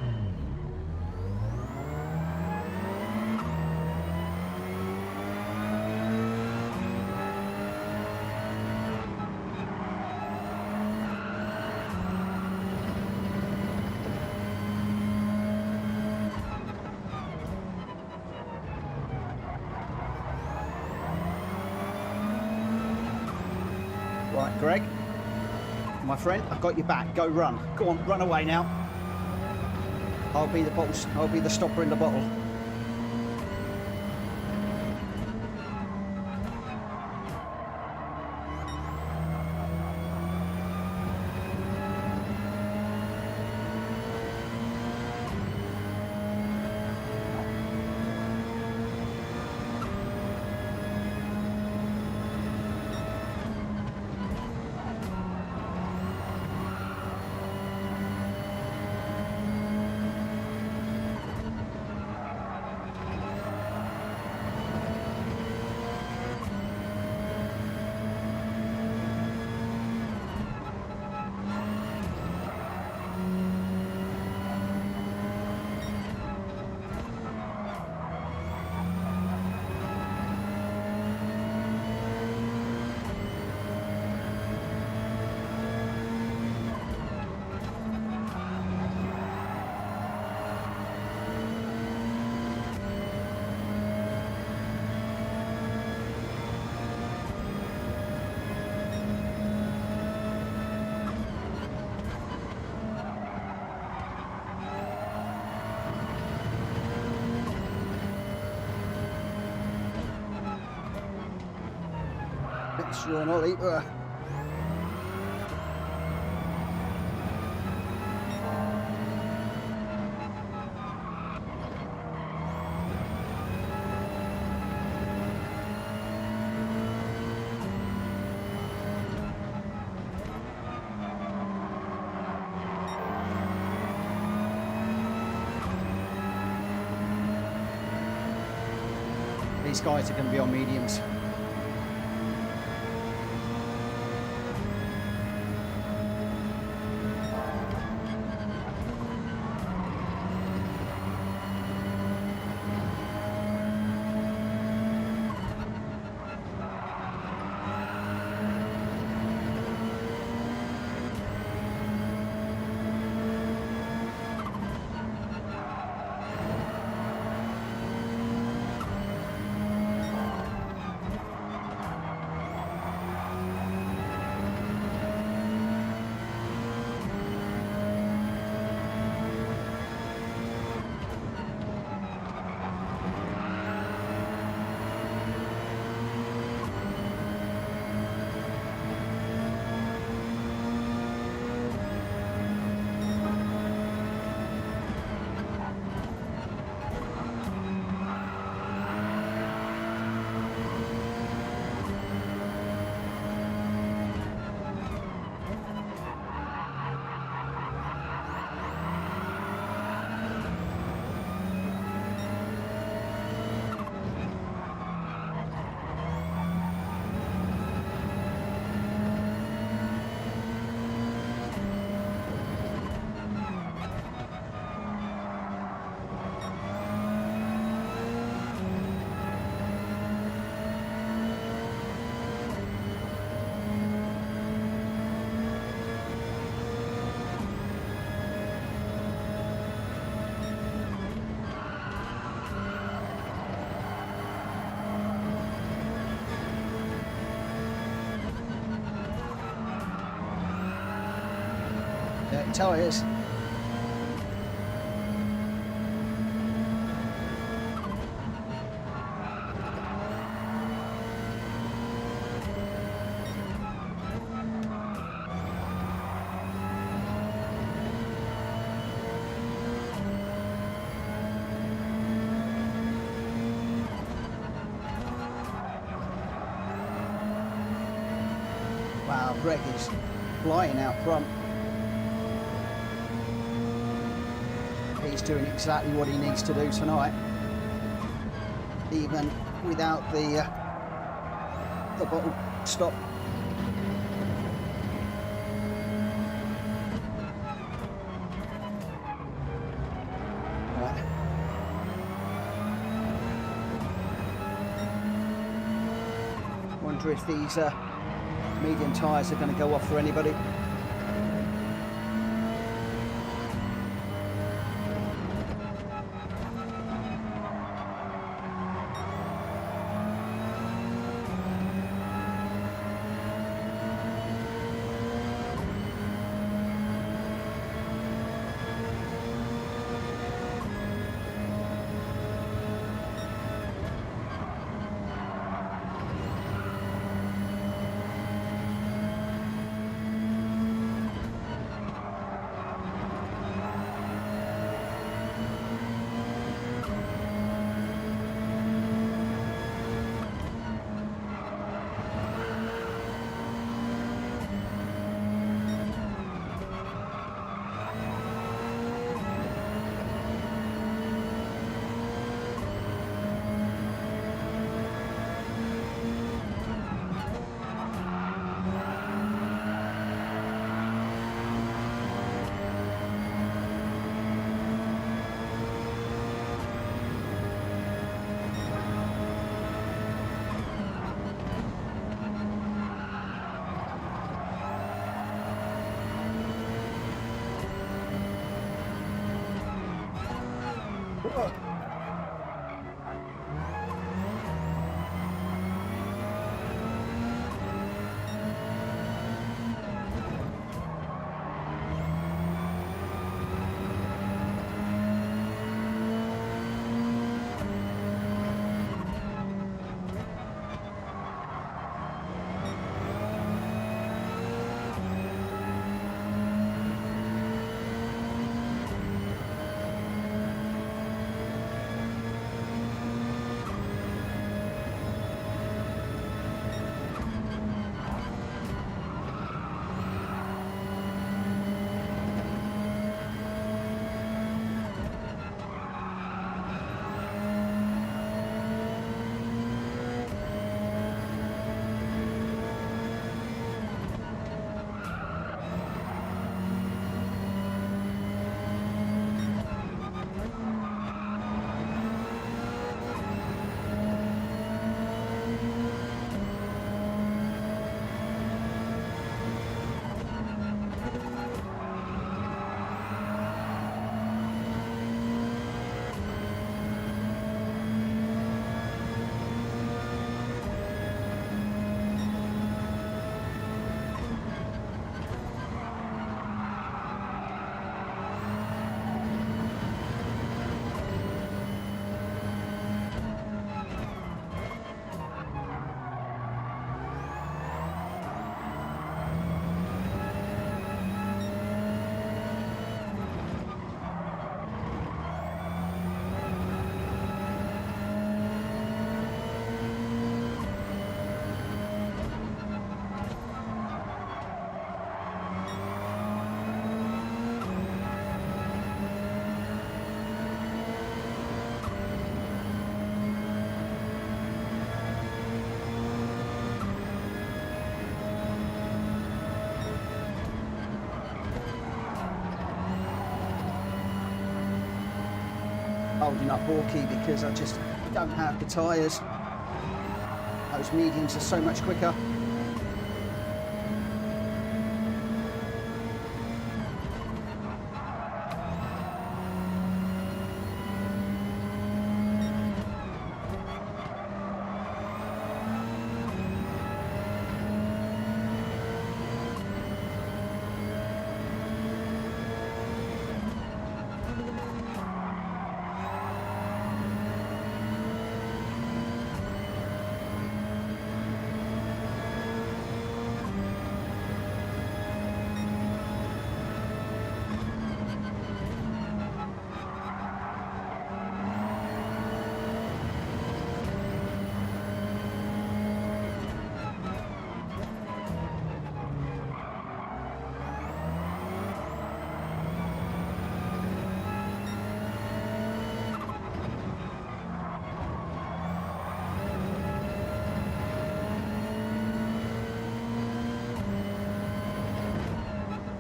Right, Greg, my friend, I've got your back. Go run. Go on, run away now. I'll be the bottle. I'll be the stopper in the bottle. Let's run Ollie. these guys are going to be on mediums. Tyres. Wow, Gr.x is flying out front. He's doing exactly what he needs to do tonight, even without the bottle stop. Right. Wonder if these medium tyres are going to go off for anybody. holding up Hulky because I just don't have the tyres. Those mediums are so much quicker.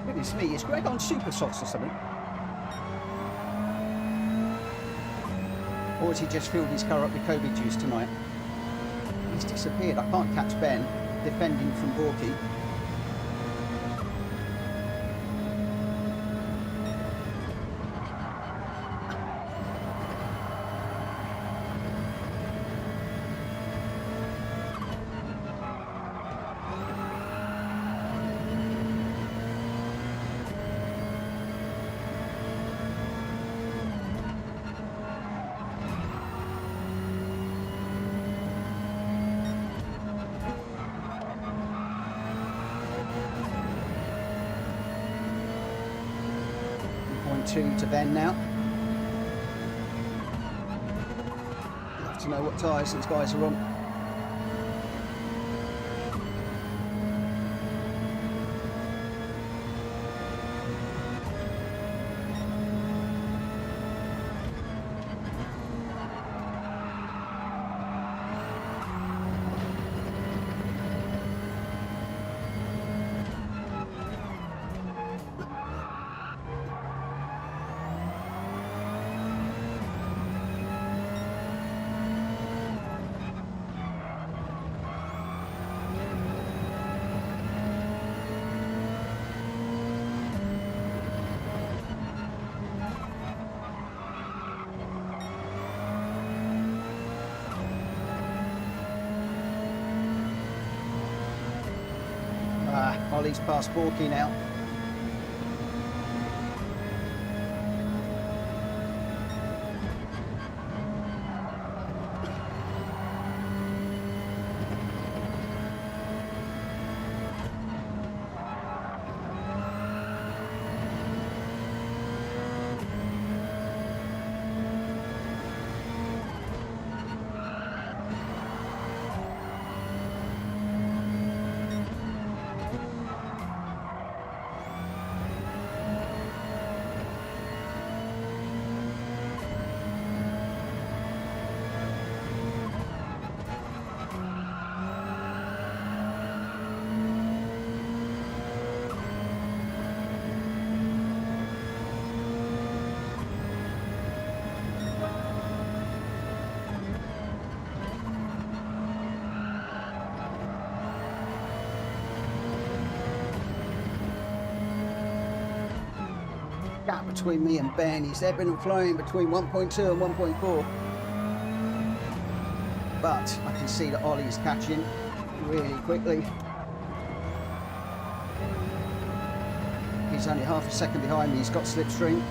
Goodness me, is Greg on super socks or something? Or has he just filled his car up with COVID juice tonight? He's disappeared. I can't catch Ben defending from Hulky. To Ben now. You'll have to know what tyres these guys are on. Ollie's past Hulky now. Gap between me and Ben is ebbing and flowing between 1.2 and 1.4. But I can see that Ollie is catching really quickly. He's only half a second behind me. He's got slipstream.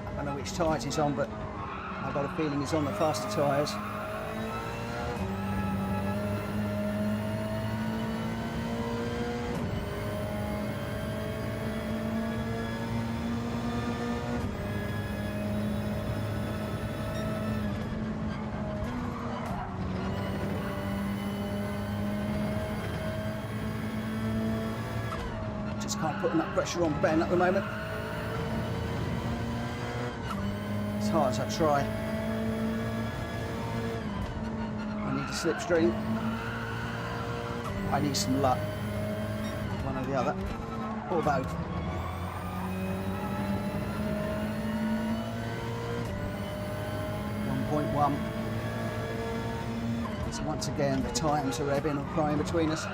I don't know which tyres he's on, but I've got a feeling he's on the faster tyres. Just can't put enough pressure on Ben at the moment. As hard as I try. I need a slipstream. I need some luck. One or the other. Or both. 1.1. So once again, the times are ebbing or crying between us.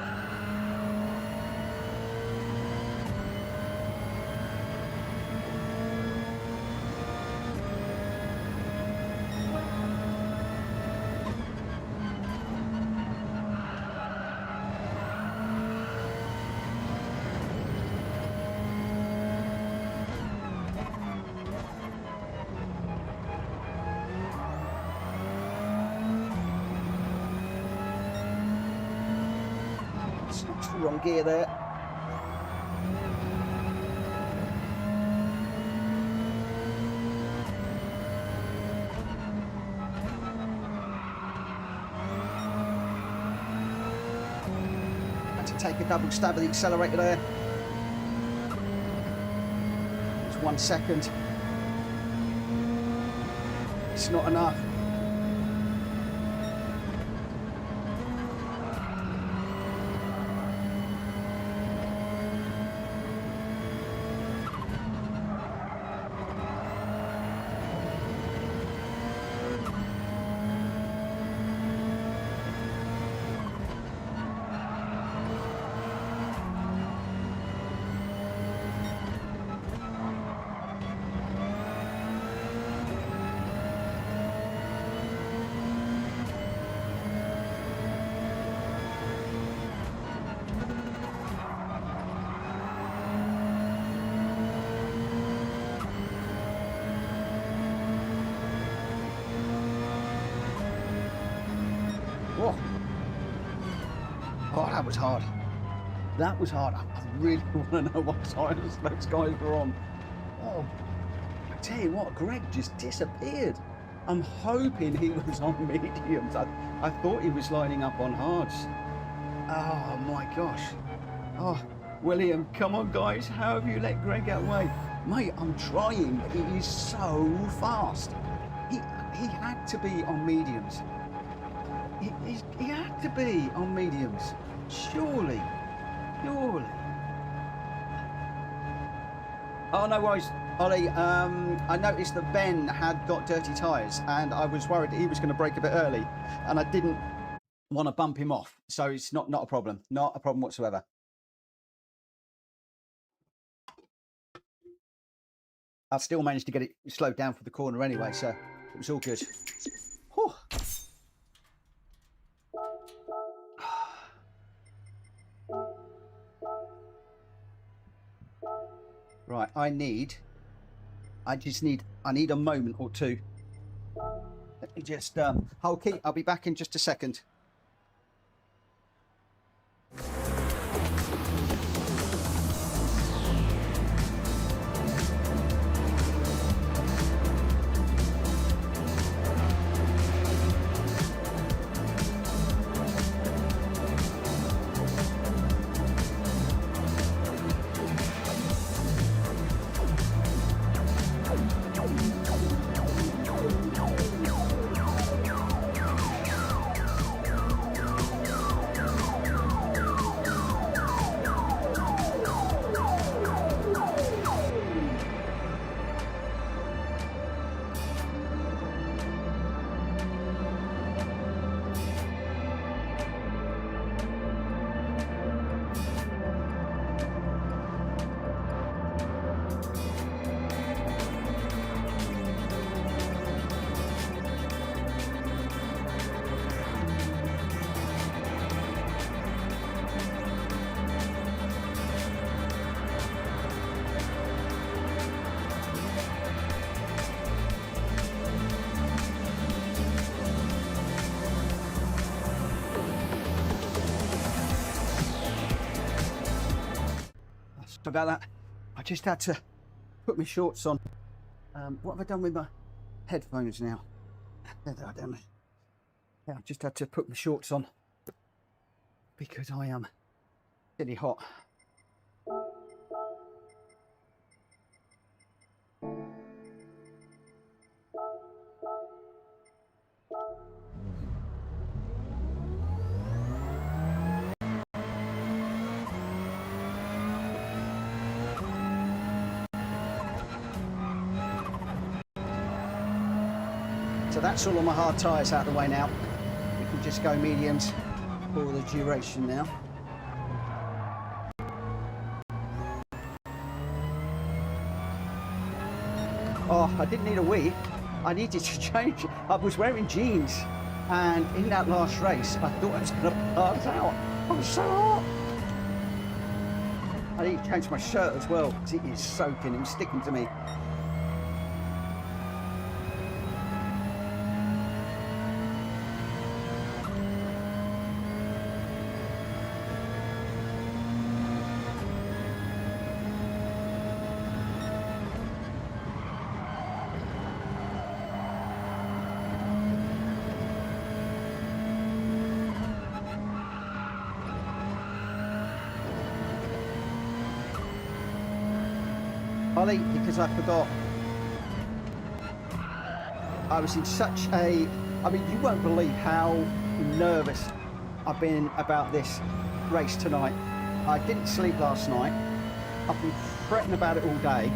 Wrong gear there. Had to take a double stab at the accelerator there. It's 1 second. It's not enough. Oh, that was hard. That was hard. I really want to know what tires those guys were on. Oh, I tell you what, Greg just disappeared. I'm hoping he was on mediums. I thought he was lining up on hards. Oh my gosh. Oh, William, come on guys. How have you let Greg get away? Mate, I'm trying, but he is so fast. He had to be on mediums. He had to be on mediums. Surely. Surely. Oh, no worries, Ollie. I noticed that Ben had got dirty tyres, and I was worried that he was going to brake a bit early, and I didn't want to bump him off. So it's not a problem. Not a problem whatsoever. I still managed to get it slowed down for the corner anyway, so it was all good. Whew. Right, I need a moment or two. Let me just, Hulky, I'll be back in just a second. About that, I just had to put my shorts on. What have I done with my headphones now? There they are, down there. Yeah, I just had to put my shorts on because I am really hot. So that's all of my hard tyres out of the way now. We can just go mediums for the duration now. Oh, I didn't need a wee. I needed to change. I was wearing jeans, and in that last race, I thought I was going to pass out. I was so hot. I need to change my shirt as well, because it is soaking. It was sticking to me. Ollie, because I forgot. I was in such a... I mean, you won't believe how nervous I've been about this race tonight. I didn't sleep last night. I've been fretting about it all day.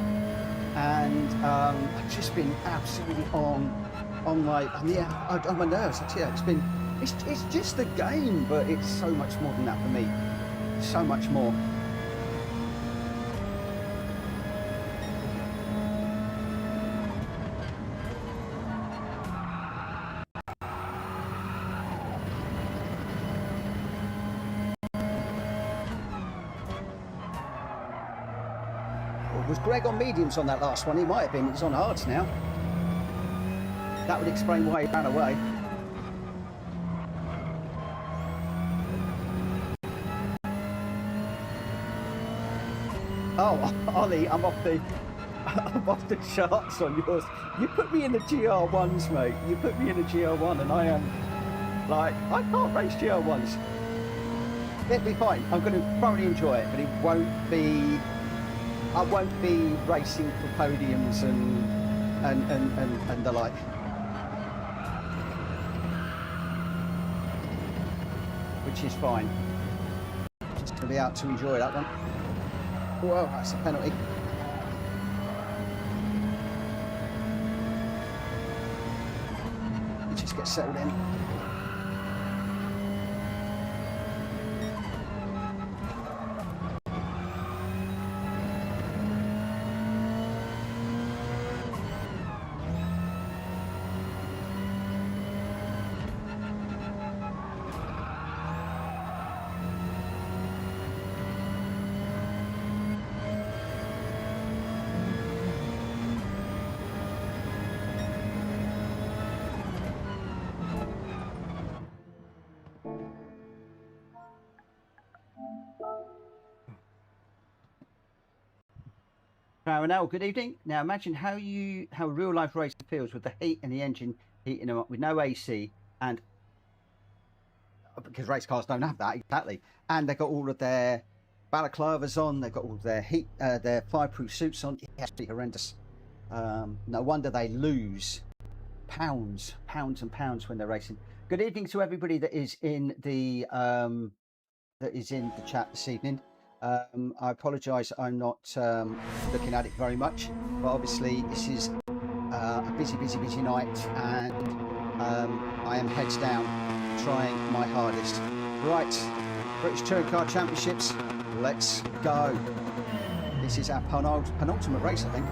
And I've just been absolutely on my nerves. I tell you, it's just a game, but it's so much more than that for me. So much more. Was Greg on mediums on that last one? He might have been. He's on hards now. That would explain why he ran away. Oh, Ollie, I'm off the charts on yours. You put me in the GR1s, mate. You put me in the GR1, and I am like, I can't race GR1s. It'll be fine. I'm going to thoroughly enjoy it, but it won't be. I won't be racing for podiums and the like. Which is fine. Just going to be out to enjoy that one. Whoa, that's a penalty. Just get settled in. Now, good evening. Now imagine how a real life racer feels with the heat and the engine heating them up with no AC, and because race cars don't have that exactly, and they've got all of their balaclavas on, they've got all of their their fireproof suits on. It has to be horrendous. No wonder they lose pounds and pounds when they're racing. Good evening to everybody that is in the chat this evening. I apologise, I'm not looking at it very much, but obviously this is a busy night, and I am heads down trying my hardest. Right, British Touring Car Championships, let's go. This is our penultimate race, I think.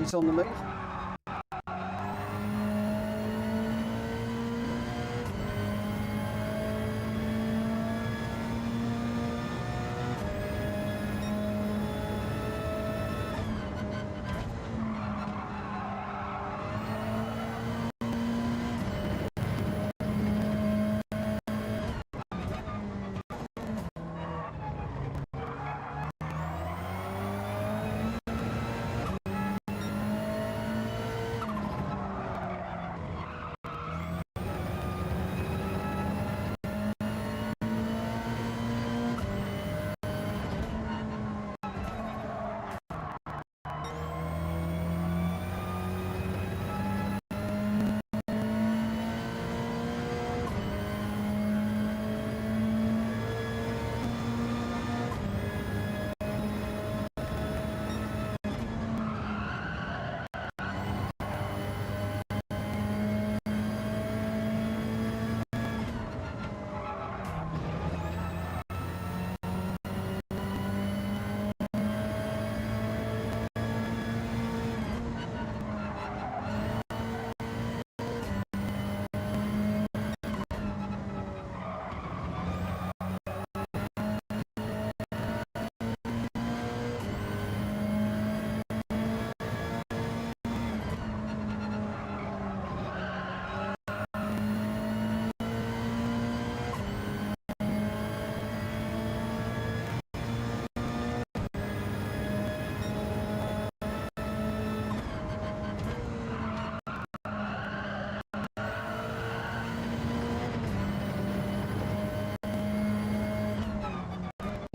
is on the move.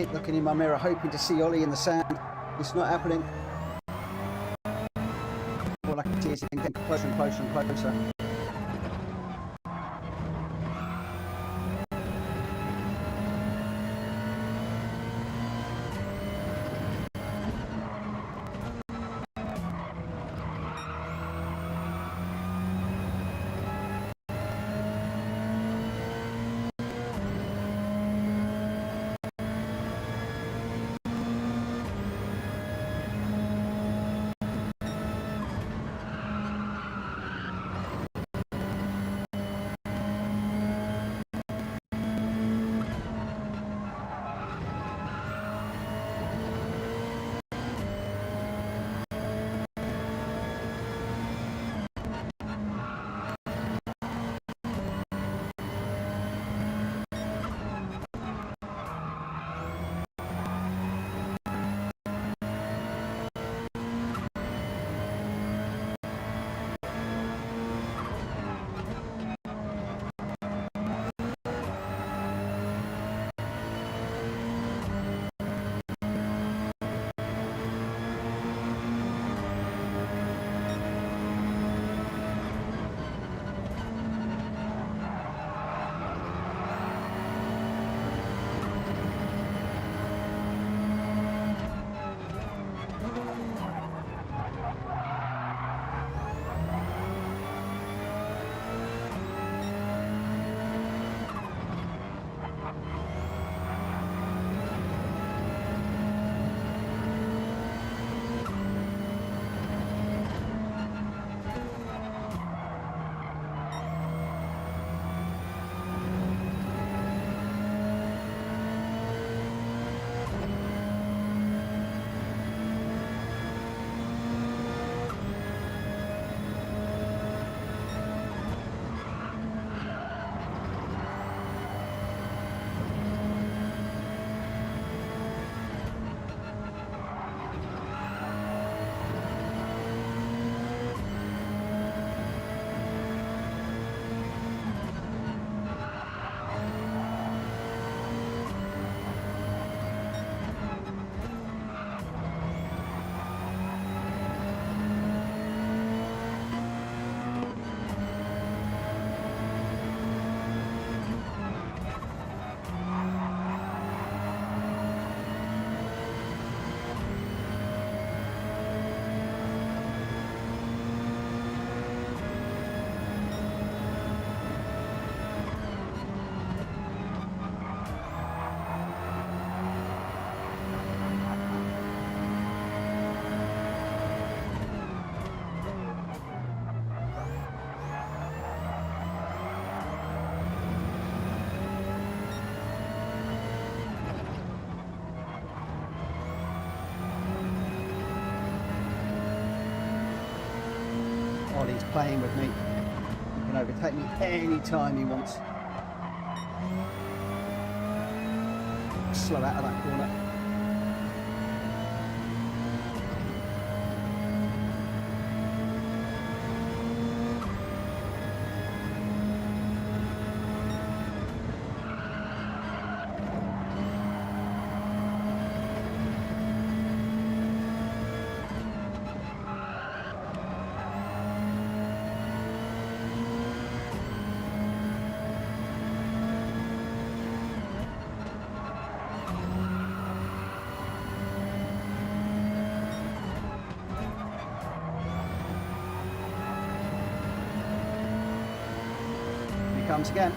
Keep looking in my mirror, hoping to see Ollie in the sand. It's not happening. All I can see is him getting closer and closer and closer. he's playing with me. He can overtake me any time he wants. Slow out of that corner. Comes again.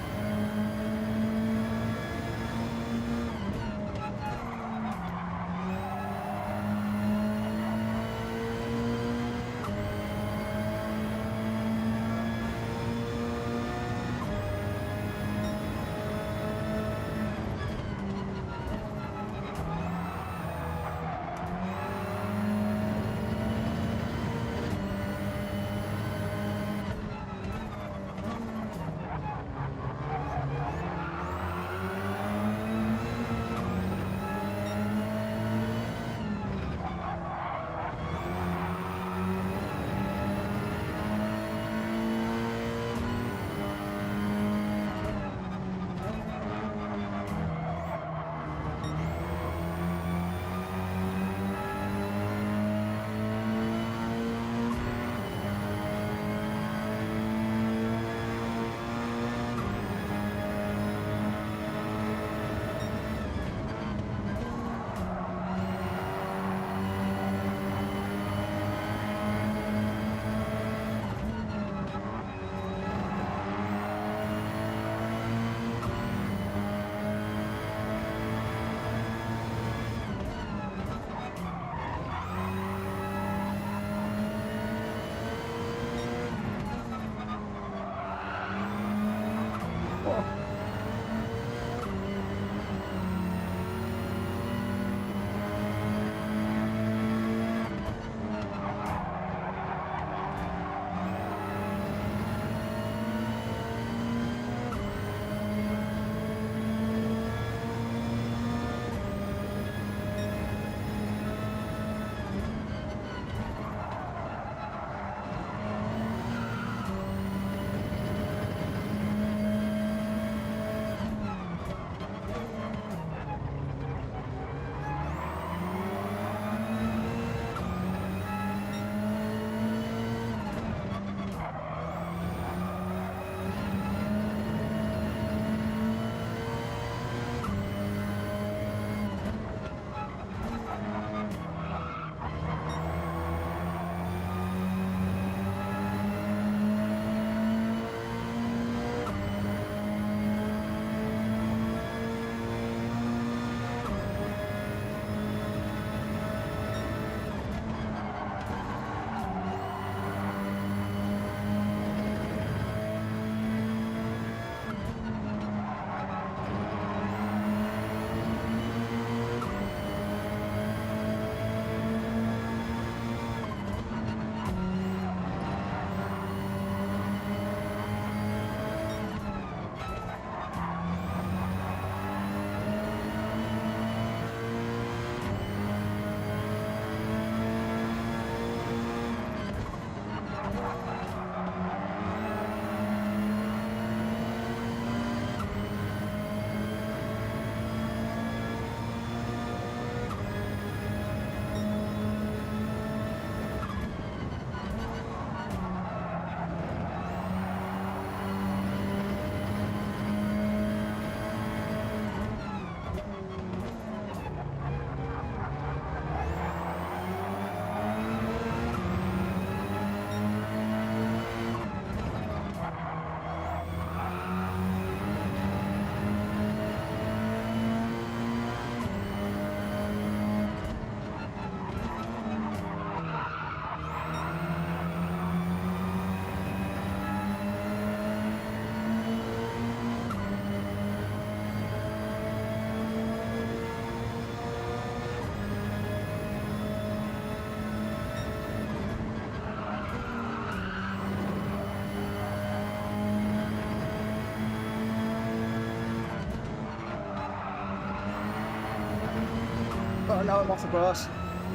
Oh no, I'm off the grass.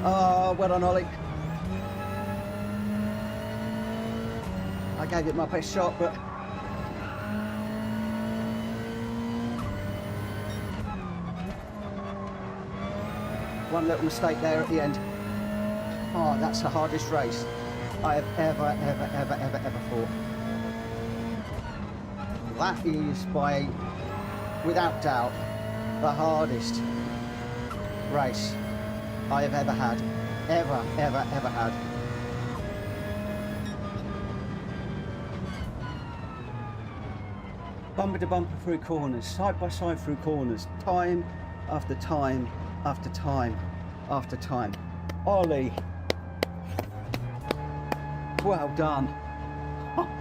Oh, well done, Ollie. I gave it my best shot, but one little mistake there at the end. Oh, that's the hardest race I have ever fought. That is without doubt, the hardest race I have ever had. Ever had. Bumper to bumper through corners, side by side through corners, time after time after time after time. Ollie, well done.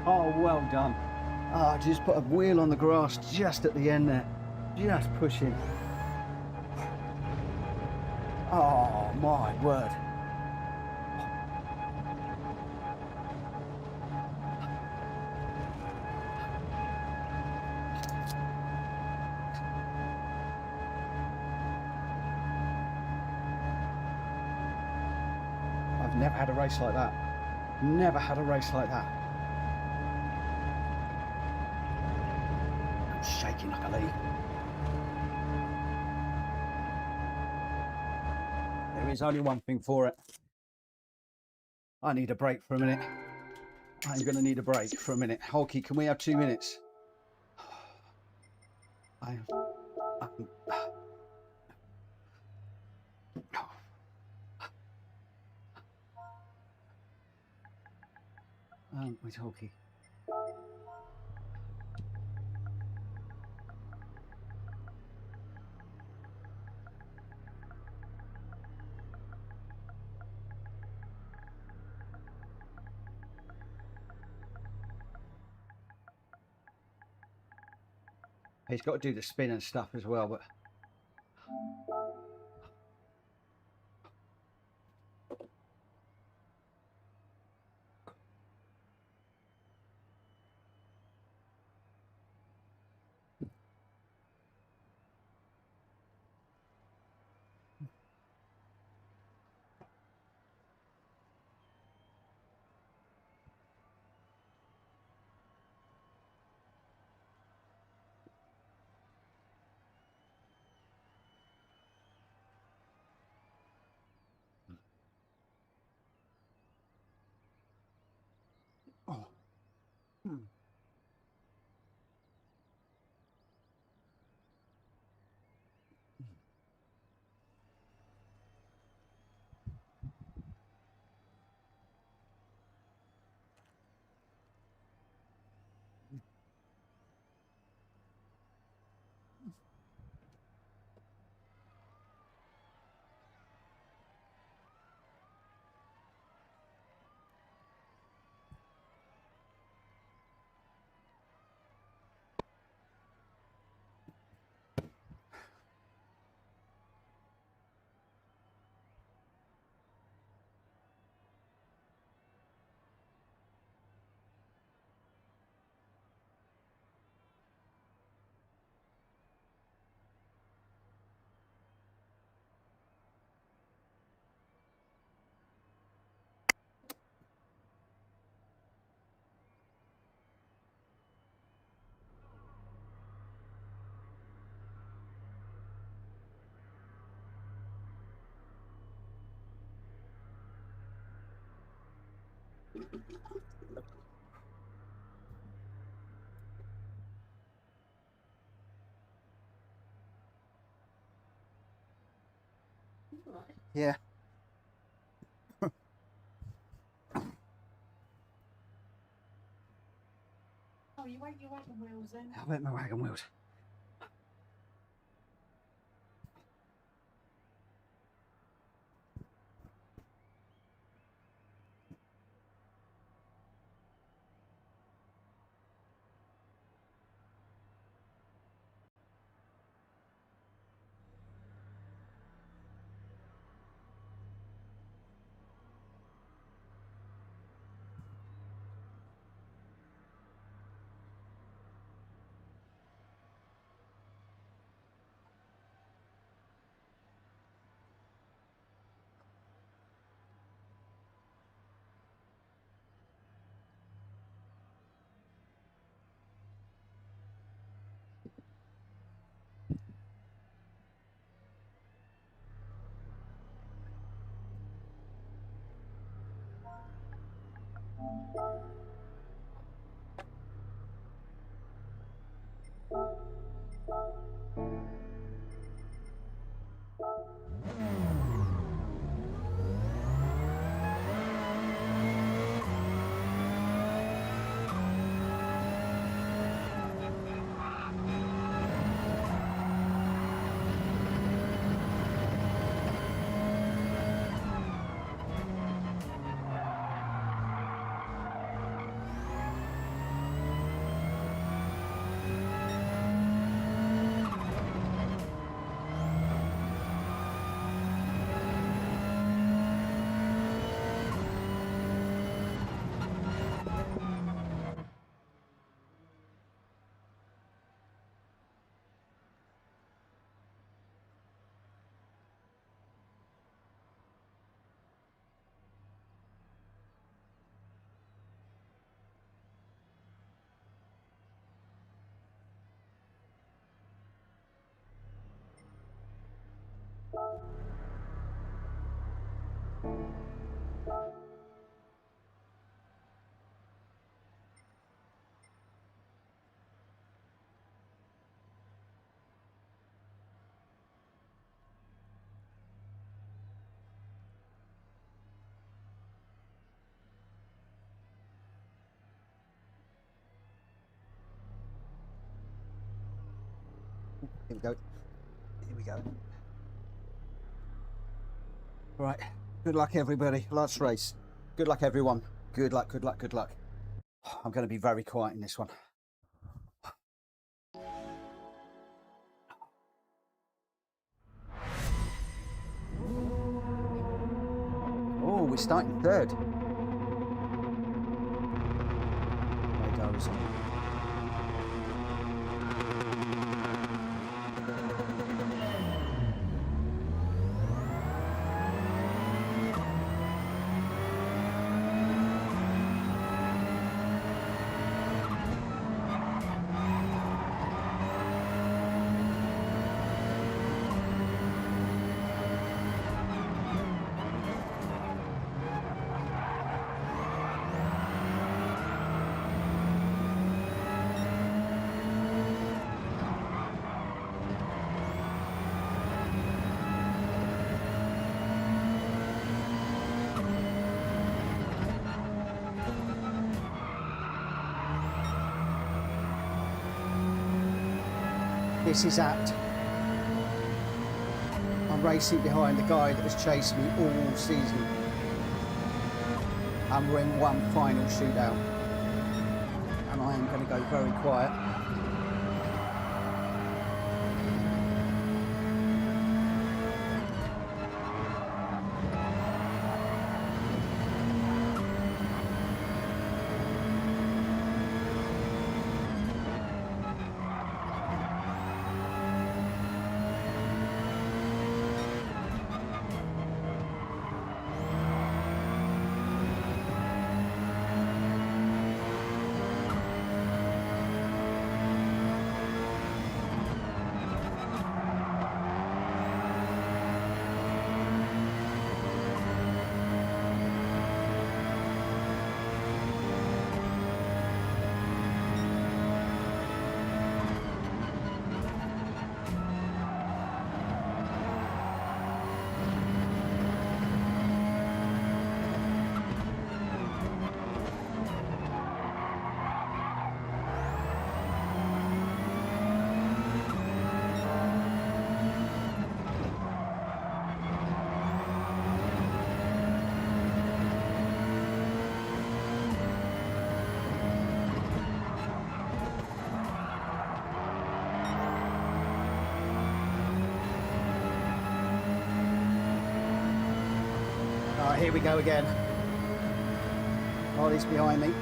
Oh, well done. Oh, just put a wheel on the grass just at the end there, just pushing. Oh my word. I've never had a race like that. Never had a race like that. I'm shaking like a leaf. There is only one thing for it. I need a break for a minute. I'm going to need a break for a minute. Hulky, can we have 2 minutes? Wait, Hulky. He's got to do the spin and stuff as well, but oh. Yeah. Oh, you went your wagon wheels then? I went my wagon wheels. Here we go. Here we go. Right. Good luck, everybody. Last race. Good luck, everyone. Good luck, good luck, good luck. I'm going to be very quiet in this one. Oh, we're starting third. Radar is on. This is apt. I'm racing behind the guy that has chased me all season. And we're in one final shootout. And I am going to go very quiet. Here we go again. Ollie's behind me.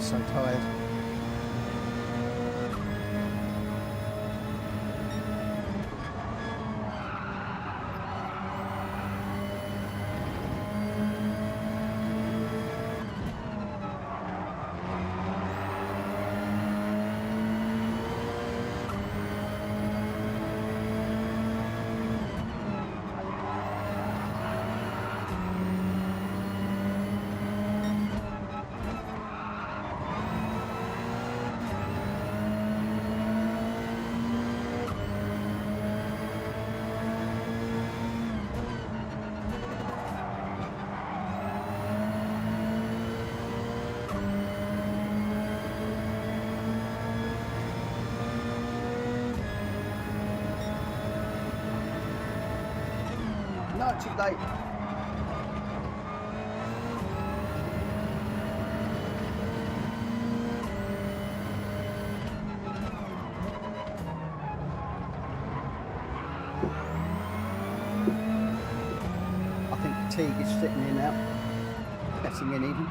so tired. Not too late. I think fatigue is sitting in now, getting in even.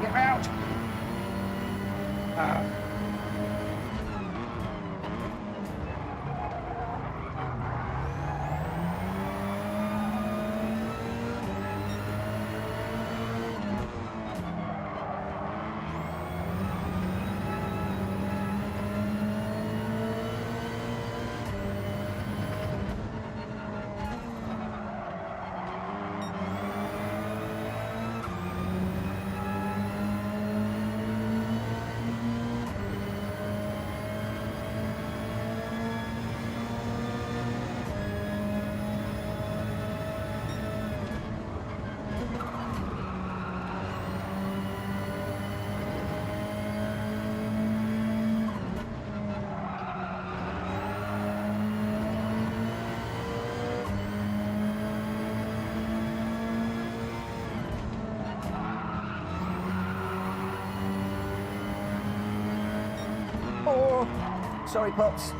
Get round. Oh, sorry, Pops.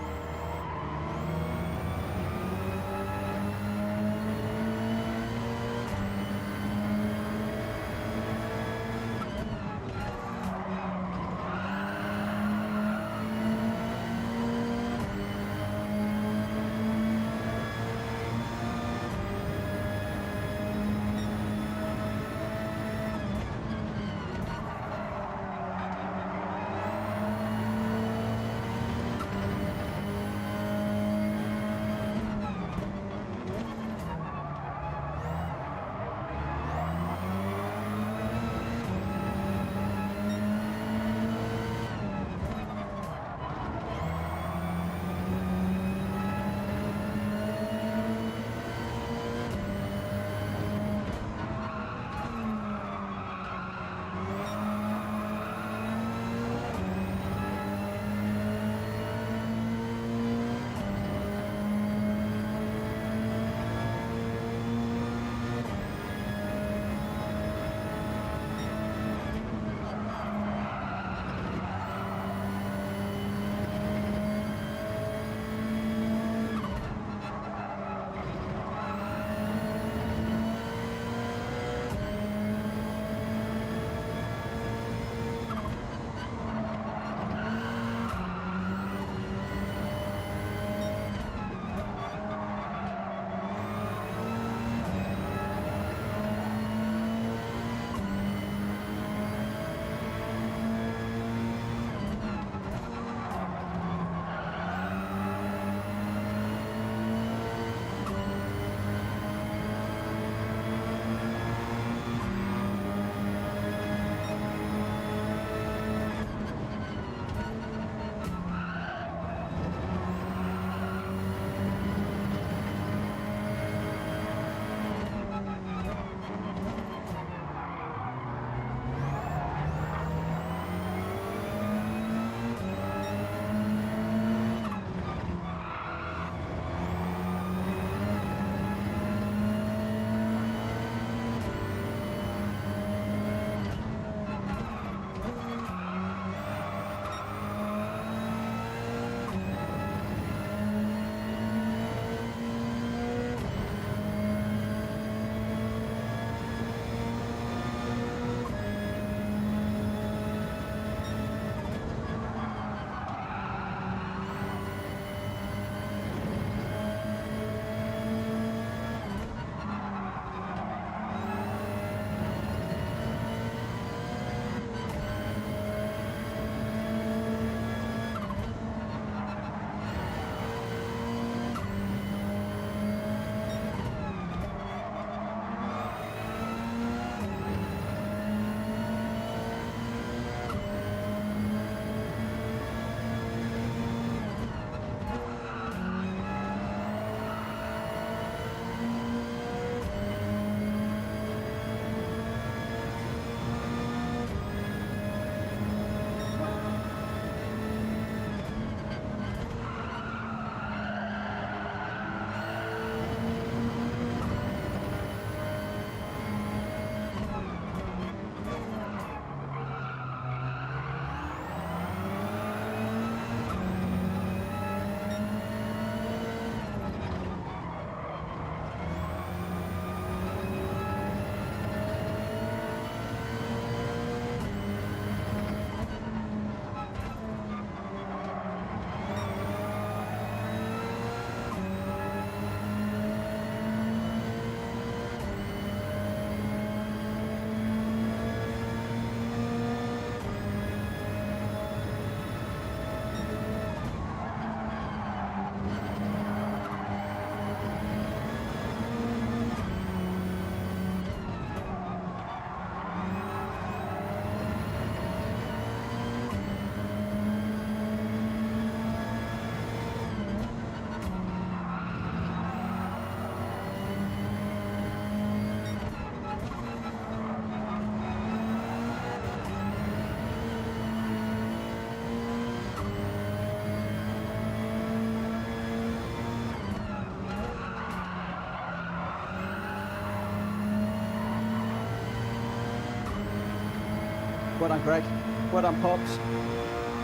Well done, Greg. Well done, Pops.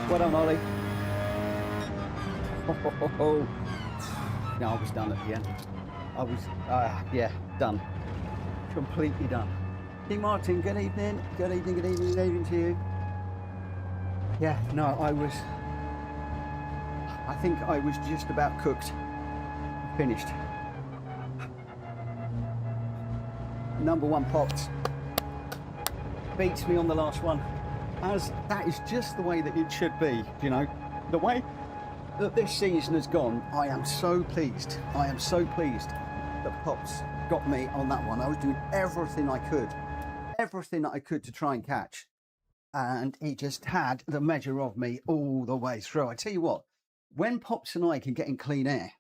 Well done, Ollie. No, I was done at the end. I was, yeah, done. Completely done. Hey Martin, good evening. Good evening, good evening, good evening to you. Yeah, no, I think I was just about cooked. Finished. Number one popped. Beats me on the last one. As that is just the way that it should be, you know. The way that this season has gone, I am so pleased. I am so pleased that Pops got me on that one. I was doing everything I could to try and catch. And he just had the measure of me all the way through. I tell you what, when Pops and I can get in clean air,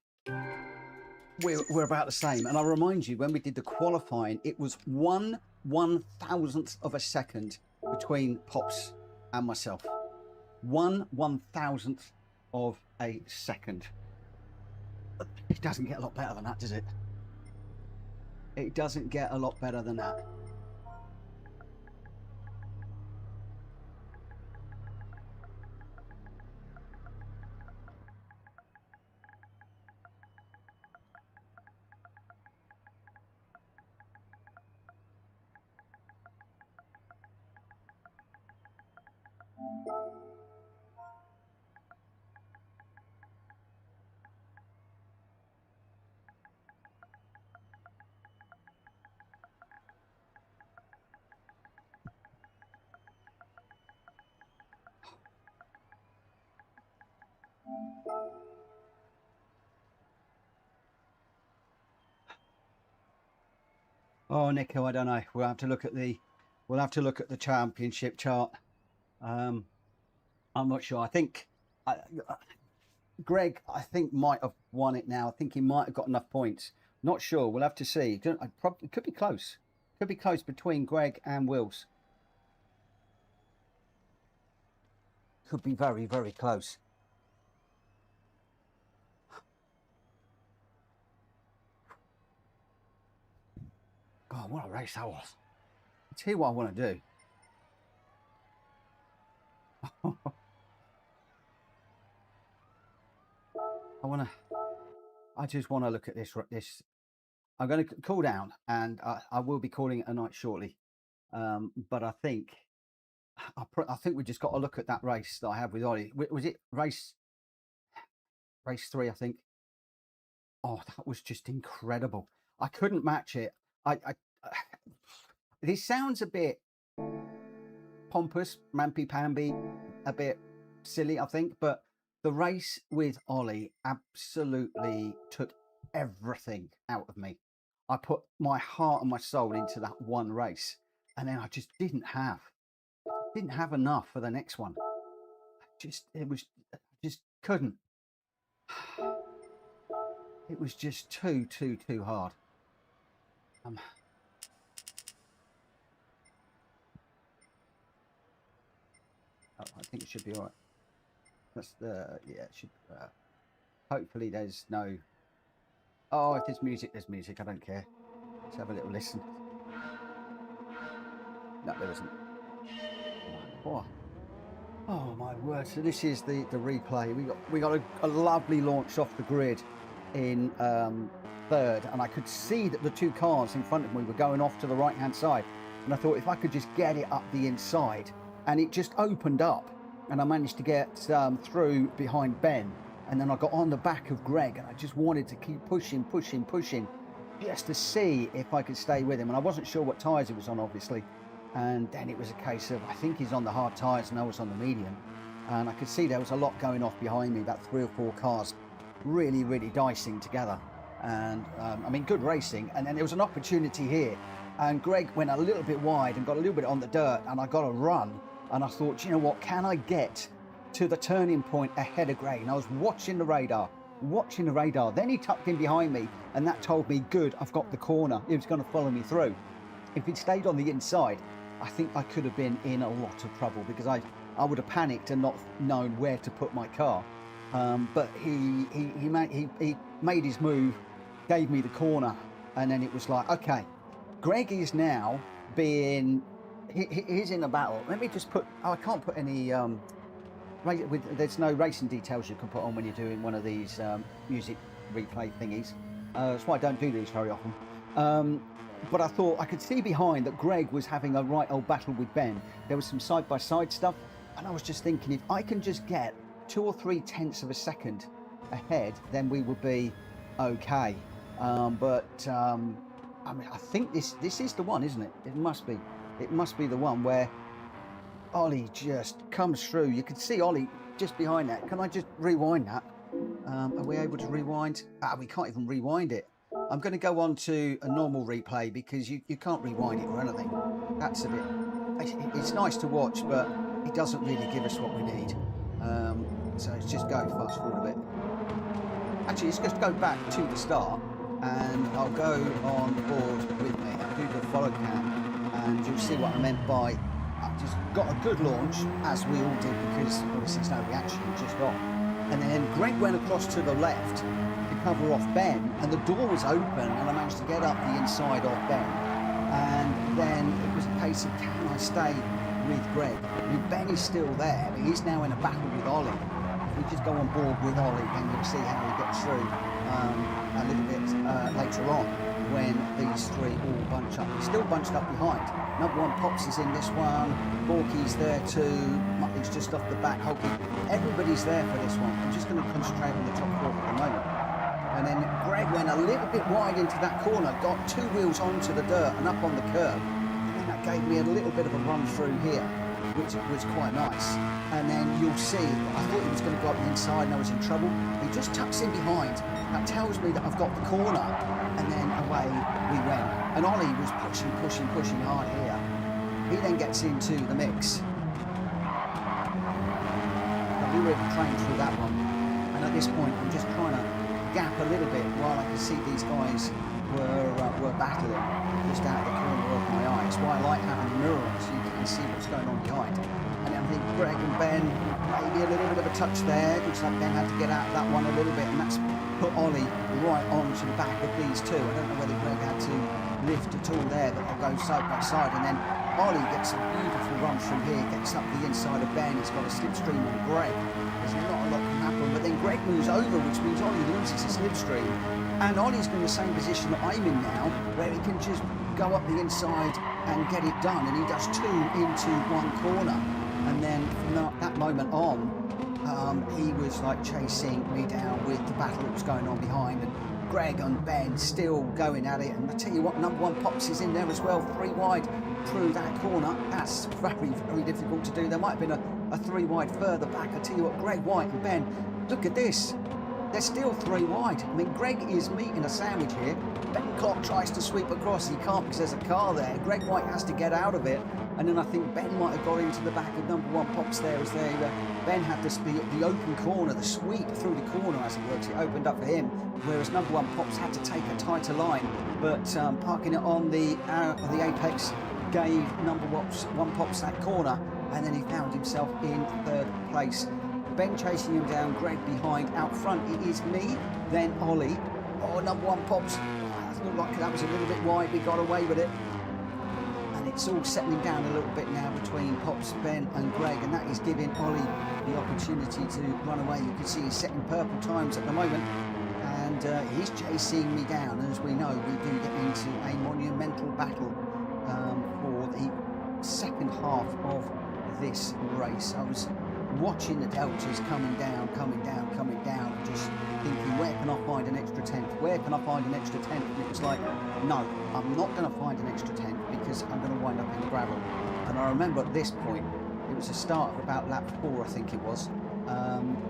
we're about the same. And I remind you, when we did the qualifying, it was 1/1000th of a second between Pops and myself. 1/1000th of a second. It doesn't get a lot better than that, does it? It doesn't get a lot better than that. Oh, Nico, I don't know. We'll have to look at the championship chart. I'm not sure. I think Greg, I think, might have won it now. I think he might have got enough points. Not sure. We'll have to see. It could be close. Could be close between Greg and Wills. Could be very, very close. God, what a race that was. I'll tell you what I want to do. I just want to look at this. I'm going to cool down, and I will be calling it a night shortly. But I think we just got to look at that race that I have with Ollie. Was it race 3? I think. Oh, that was just incredible. I couldn't match it. This sounds a bit pompous, mampy-pamby, a bit silly, I think, but the race with Ollie absolutely took everything out of me. I put my heart and my soul into that one race, and then I just didn't have enough for the next one. Just couldn't. It was just too hard. Oh, I think it should be all right. That's yeah, it should. Hopefully there's no. Oh, if there's music, there's music. I don't care. Let's have a little listen. No, there isn't. Oh my word! So this is the replay. We got a lovely launch off the grid in third, and I could see that the two cars in front of me were going off to the right hand side, and I thought if I could just get it up the inside, and it just opened up, and I managed to get through behind Ben, and then I got on the back of Greg, and I just wanted to keep pushing, just to see if I could stay with him, and I wasn't sure what tyres he was on, obviously. And then it was a case of, I think he's on the hard tyres and I was on the medium, and I could see there was a lot going off behind me, about 3 or 4 cars really dicing together. And I mean, good racing, and then there was an opportunity here, and Greg went a little bit wide and got a little bit on the dirt, and I got a run, and I thought, you know what, can I get to the turning point ahead of Greg? And I was watching the radar, then he tucked in behind me, and that told me, good, I've got the corner, he was going to follow me through. If he'd stayed on the inside, I think I could have been in a lot of trouble, because I would have panicked and not known where to put my car. But he made his move, gave me the corner, and then it was like, okay, Greg is now being, he's in a battle. Let me just put, oh, I can't put any there's no racing details you can put on when you're doing one of these music replay thingies. That's why I don't do these very often. But I thought I could see behind that Greg was having a right old battle with Ben. There was some side-by-side stuff, and I was just thinking, if I can just get 2 or 3 tenths of a second ahead, then we would be okay. I mean, I think this is the one, isn't it? It must be. It must be the one where Ollie just comes through. You can see Ollie just behind that. Can I just rewind that? Are we able to rewind? We can't even rewind it. I'm going to go on to a normal replay because you can't rewind it or anything. That's a bit... It's nice to watch, but it doesn't really give us what we need. So let's just go fast forward a bit. Actually, let's just go back to the start, and I'll go on the board with me. I'll do the follow cam, and you'll see what I meant by I've just got a good launch, as we all did, because obviously there's no reaction, just on. And then Greg went across to the left to cover off Ben, and the door was open, and I managed to get up the inside of Ben. And then it was a case of, can I stay with Greg? I mean, Ben is still there, but he's now in a battle with Ollie. If we just go on board with Ollie, then you'll see how he gets through a little bit later on, when these three all bunch up. He's still bunched up behind. Number one, Pops is in this one. Borky's there too. Muttley's just off the back. Hulky. Everybody's there for this one. I'm just going to concentrate on the top four for the moment. And then Greg went a little bit wide into that corner, got 2 wheels onto the dirt and up on the curb. And that gave me a little bit of a run through here, which was quite nice. And then you'll see, I thought he was going to go up the inside and I was in trouble. He just tucks in behind. That tells me that I've got the corner. And then away we went. And Ollie was pushing hard here. He then gets into the mix. But we were trained through that one. And at this point, I'm just trying to gap a little bit while I can see these guys were battling just out of the corner of my eye. It's why I like having a mirror on, so you can see what's going on behind. And I think Greg and Ben, maybe a little bit of a touch there. Looks like Ben had to get out of that one a little bit, and that's put Ollie right onto the back of these two. I don't know whether Greg had to lift at all there, but they'll go side by side. And then Ollie gets a beautiful run from here, gets up the inside of Ben. He's got a slipstream on Greg. There's not a lot can happen, but then Greg moves over, which means Ollie loses his slipstream. And Ollie's in the same position that I'm in now, where he can just go up the inside and get it done. And he does 2 into 1 corner. And then from that moment on, he was like chasing me down with the battle that was going on behind. And Greg and Ben still going at it. And I tell you what, number one Pops is in there as well, 3 wide through that corner. That's very, very difficult to do. There might have been a 3 wide further back. I tell you what, Greg White and Ben, look at this. They're still 3 wide. I mean, Greg is meat in a sandwich here. Ben Clark tries to sweep across. He can't because there's a car there. Greg White has to get out of it. And then I think Ben might have got into the back of number one Pops there as Ben had the open corner, the sweep through the corner as it works. It opened up for him, whereas number one Pops had to take a tighter line. But parking it on the apex gave number one Pops that corner, and then he found himself in 3rd place. Ben chasing him down, Greg behind. Out front it is me, then Ollie. Oh, number one Pops. It looked like that was a little bit wide. We got away with it. And it's all settling down a little bit now between Pops, Ben and Greg, and that is giving Ollie the opportunity to run away. You can see he's setting purple times at the moment, and he's chasing me down. As we know, we do get into a monumental battle for the second half of this race. I was watching the deltas coming down, and just thinking, where can I find an extra 10th? Where can I find an extra 10th? And it was like, no, I'm not going to find an extra 10th because I'm going to wind up in the gravel. And I remember at this point, it was the start of about lap 4, I think it was,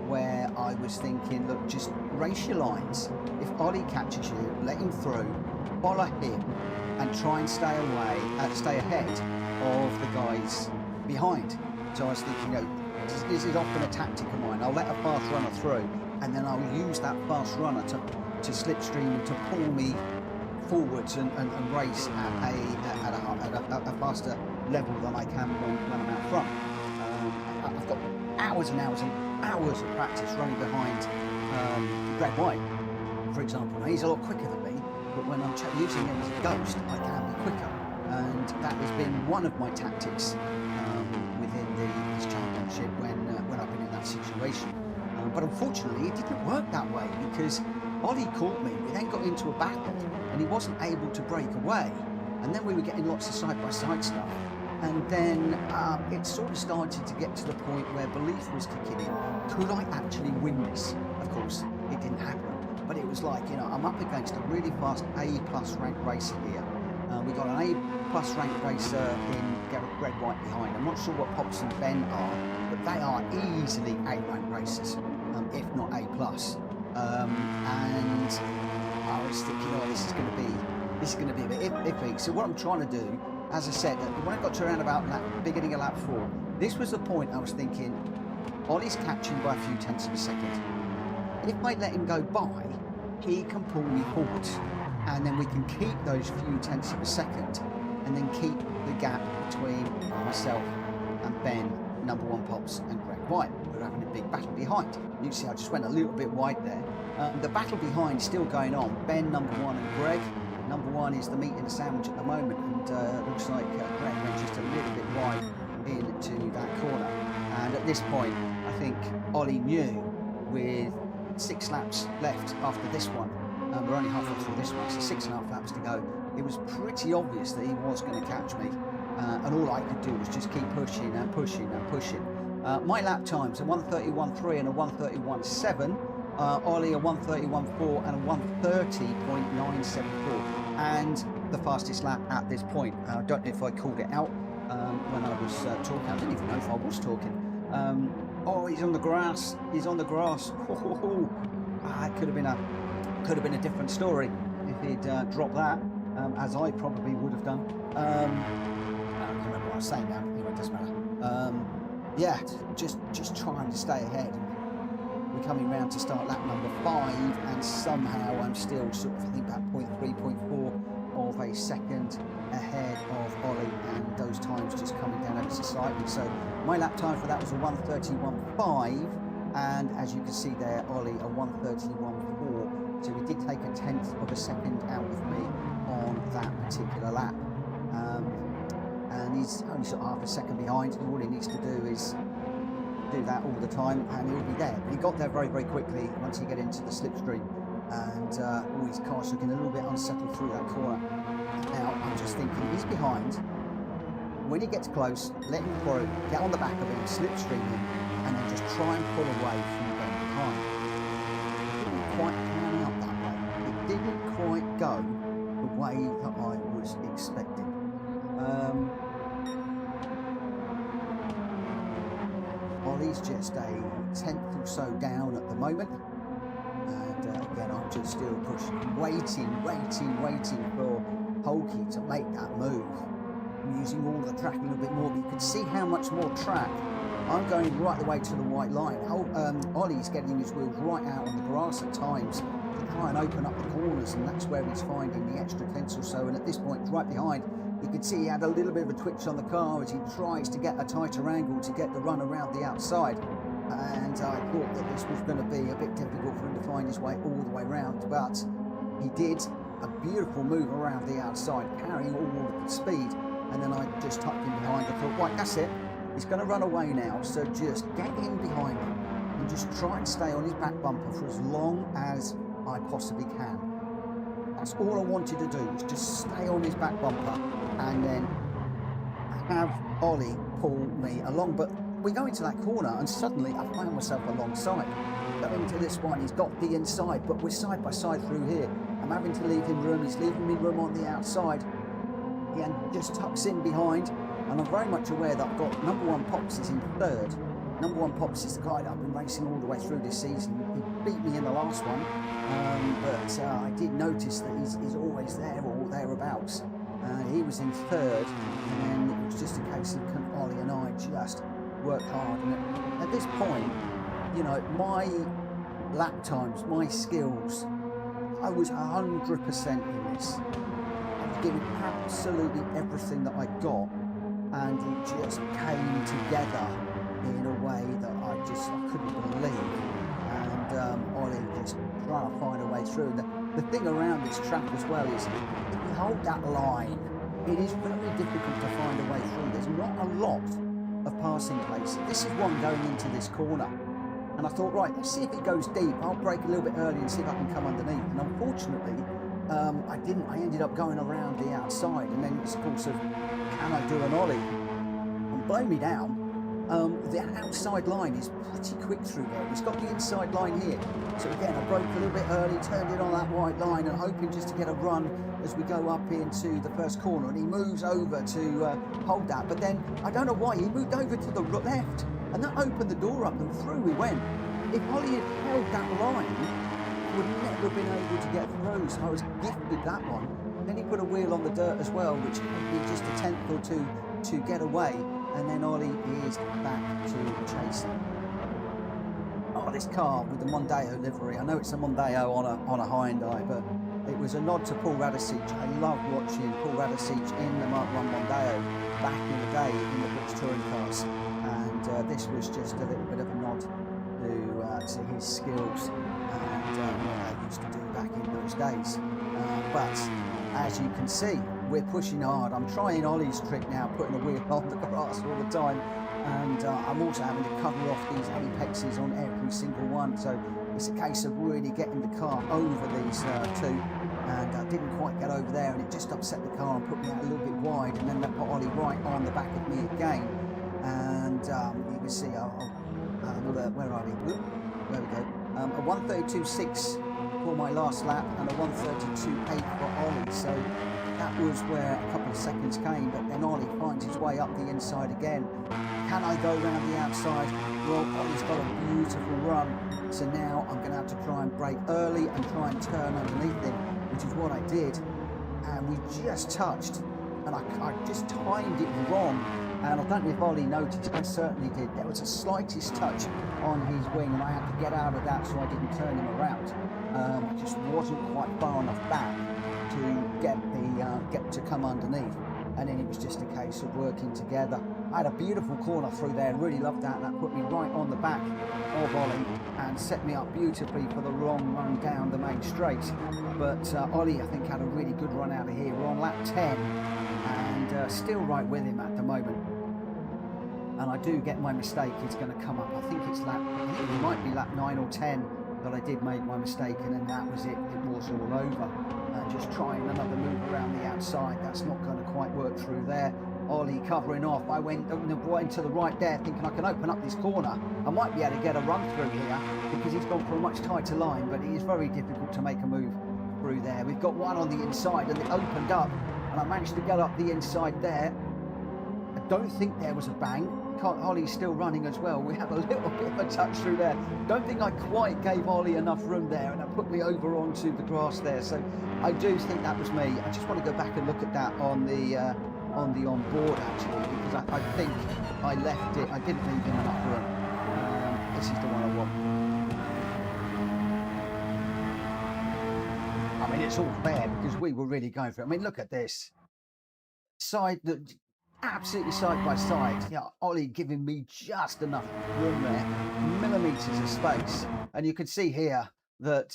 where I was thinking, look, just race your lines. If Ollie catches you, let him through, follow him, and try and stay ahead of the guys behind. So I was thinking, this is often a tactic of mine. I'll let a fast runner through, and then I'll use that fast runner to slipstream and to pull me forwards and race at a faster level than I can when I'm out front. I've got hours and hours and hours of practice running behind Greg White, for example. Now, he's a lot quicker than me, but when I'm using him as a ghost, I can be quicker. And that has been one of my tactics within this championship when I've been in that situation. But unfortunately, it didn't work that way because Ollie caught me. We then got into a battle and he wasn't able to break away. And then we were getting lots of side-by-side stuff. And then it sort of started to get to the point where belief was kicking in. Could I actually win this? Of course, it didn't happen. But it was like, you know, I'm up against a really fast A+ ranked racer here. We got an A+ ranked racer in Gr.x behind. I'm not sure what Pops and Ben are, but they are easily A ranked racers, if not A+. And I was thinking, oh, this is going to be a bit iffy. So what I'm trying to do, as I said, when I got to around about beginning of lap 4, this was the point I was thinking, Ollie's catching by a few tenths of a second. If I let him go by, he can pull me forward, and then we can keep those few tenths of a second, and then keep the gap between myself and Ben, number 1 Pops, and Gr.x. We're having a big battle behind. You can see I just went a little bit wide there. The battle behind is still going on. Ben, number 1, and Greg. Number 1 is the meat in the sandwich at the moment, and looks like Greg went just a little bit wide into that corner. And at this point, I think Ollie knew with 6 laps left after this one, we're only halfway through this one, so 6.5 laps to go. It was pretty obvious that he was going to catch me, and all I could do was just keep pushing and pushing and pushing. My lap times a 1:31.3 and a 1:31.7. Ollie a 1:31.4 and a 1:30.974, and the fastest lap at this point. I don't know if I called it out when I was talking. I didn't even know if I was talking. Oh, he's on the grass. He's on the grass. It could have been a different story if he'd dropped that, as I probably would have done. I can't remember what I was saying now. Anyway, it doesn't matter. Yeah, just trying to stay ahead. We're coming round to start lap number 5, and somehow I'm still sort of, I think, about 0.3, 0.4 of a second ahead of Ollie, and those times just coming down ever so slightly. So my lap time for that was a 1:31.5, and as you can see there, Ollie a 1:31.4. So he did take a tenth of a second out of me on that particular lap. And he's only sort of half a second behind. All he needs to do is do that all the time, and he'll be there. But he got there very, very quickly once he get into the slipstream, and all his car's looking a little bit unsettled through that corner. Now I'm just thinking, he's behind. When he gets close, let him through, get on the back of him, slipstream him, and then just try and pull away from the Ben behind. It didn't quite pan out that way. It didn't quite go the way that I was expecting. Ollie's just a tenth or so down at the moment, and again I'm just still pushing, waiting for Hulky to make that move. I'm using all the track a little bit more, but you can see how much more track. I'm going right the way to the white line. Ollie's getting his wheels right out on the grass at times to try and open up the corners, and that's where he's finding the extra tenths or so. And at this point, right behind, you can see he had a little bit of a twitch on the car as he tries to get a tighter angle to get the run around the outside. And I thought that this was going to be a bit difficult for him to find his way all the way around, but he did a beautiful move around the outside, carrying all of the speed. And then I just tucked him behind. I thought, right, that's it. He's going to run away now, so just get in behind him and just try and stay on his back bumper for as long as I possibly can. That's all I wanted to do, was just stay on his back bumper and then have Ollie pull me along. But we go into that corner and suddenly I find myself alongside. Going to this one, he's got the inside, but we're side by side through here. I'm having to leave him room, he's leaving me room on the outside. He just tucks in behind, and I'm very much aware that I've got number 1 Pops is in 3rd. Number 1 Pops is the guy that I've been racing all the way through this season. He beat me in the last one, but I did notice that he's always there or thereabouts. He was in 3rd, and then it was just a case of can Ollie and I just work hard. And at this point, you know, my lap times, my skills, I was 100% in this. I was giving absolutely everything that I got, and it just came together in a way that I couldn't believe. And Ollie just trying to find a way through. The thing around this track as well is, if you hold that line, it is very difficult to find a way through. There's not a lot of passing places. This is one going into this corner, And I thought, right, let's see if it goes deep. I'll brake a little bit early and see if I can come underneath. And unfortunately, I didn't. I ended up going around the outside, and then it's of course of, can I do an ollie? And blow me down. The outside line is pretty quick through there. It's got the inside line here. So again, I broke a little bit early, turned in on that white line and hoping just to get a run as we go up into the first corner. And he moves over to hold that. But then, I don't know why, he moved over to the left. And that opened the door up and through we went. If Ollie had held that line, I would never have been able to get through. So I was gifted that one. Then he put a wheel on the dirt as well, which gave me just a tenth or two to get away. And then Ollie is back to chasing. Oh, this car with the Mondeo livery. I know it's a Mondeo on a Hyundai, but it was a nod to Paul Radicic. I loved watching Paul Radicic in the Mark 1 Mondeo back in the day in the British touring cars. And this was just a little bit of a nod to his skills and what they used to do back in those days. But as you can see, we're pushing hard. I'm trying Ollie's trick now, putting a wheel on the grass all the time. And I'm also having to cover off these apexes on every single one. So it's a case of really getting the car over these two. And I didn't quite get over there, and it just upset the car and put me out a little bit wide. And then that put Ollie right on the back of me again. And you can see, where are we? There we go. A 132.6 for my last lap and a 132.8 for Ollie. So that was where a couple of seconds came, but then Ollie finds his way up the inside again. Can I go around the outside? Well, Ollie's got a beautiful run. So now I'm going to have to try and brake early and try and turn underneath him, which is what I did. And we just touched, and I just timed it wrong. And I don't know if Ollie noticed, I certainly did. There was a slightest touch on his wing, and I had to get out of that so I didn't turn him around. I just wasn't quite far enough back to get to come underneath, and then it was just a case of working together. I had a beautiful corner through there, really loved that. That put me right on the back of Ollie and set me up beautifully for the long run down the main straight. But Ollie, I think, had a really good run out of here. We're on lap 10 and still right with him at the moment. And I do get my mistake, it's going to come up. I think it might be lap 9 or 10 that I did make my mistake, and then that was it. It was all over. Just trying another move around the outside. That's not going to quite work through there. Ollie covering off. I went to the right there, thinking I can open up this corner. I might be able to get a run through here because he's gone for a much tighter line, but it is very difficult to make a move through there. We've got one on the inside, and it opened up, and I managed to get up the inside there. I don't think there was a bang. Ollie's still running as well. We have a little bit of a touch through there. Don't think I quite gave Ollie enough room there, and that put me over onto the grass there. So I do think that was me. I just want to go back and look at that on the onboard actually, because I think I left it. I didn't leave him enough room. This is the one I want. I mean, it's all fair because we were really going for it. I mean, look at this absolutely side by side. Yeah, Ollie giving me just enough room there, millimeters of space, and you can see here that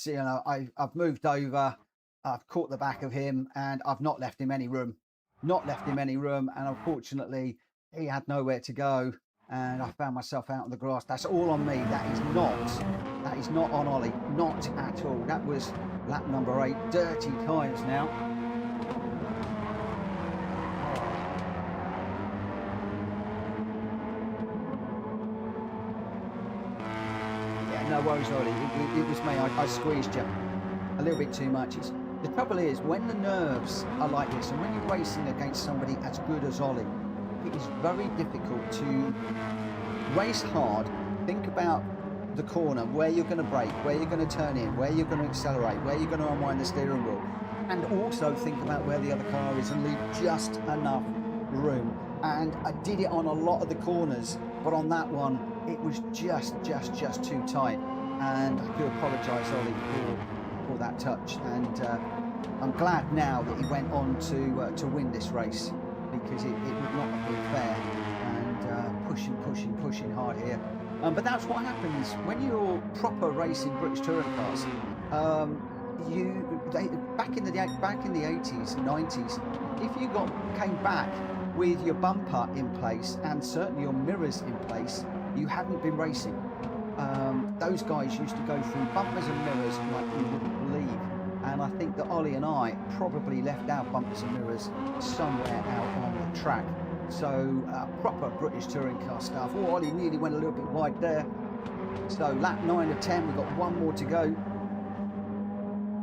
I've moved over, I've caught the back of him, and I've not left him any room. And unfortunately he had nowhere to go, and I found myself out on the grass. That's all on me. That is not on Ollie, not at all. That was lap number 8. Dirty tyres now. No worries, Ollie. It was me. I squeezed you a little bit too much. The trouble is, when the nerves are like this, and when you're racing against somebody as good as Ollie, it is very difficult to race hard, think about the corner, where you're going to brake, where you're going to turn in, where you're going to accelerate, where you're going to unwind the steering wheel, and also think about where the other car is and leave just enough room. And I did it on a lot of the corners, but on that one, it was just too tight. And I do apologise, Ollie, for that touch. And I'm glad now that he went on to win this race, because it would not have been fair. And pushing hard here. But that's what happens when you're proper racing British touring cars. Back in the 80s, 90s, if you came back with your bumper in place and certainly your mirrors in place, you hadn't been racing. those guys used to go through bumpers and mirrors like you wouldn't believe. And I think that Ollie and I probably left our bumpers and mirrors somewhere out on the track. So proper British touring car stuff. Oh, Ollie nearly went a little bit wide there. So lap 9 of 10, we've got one more to go.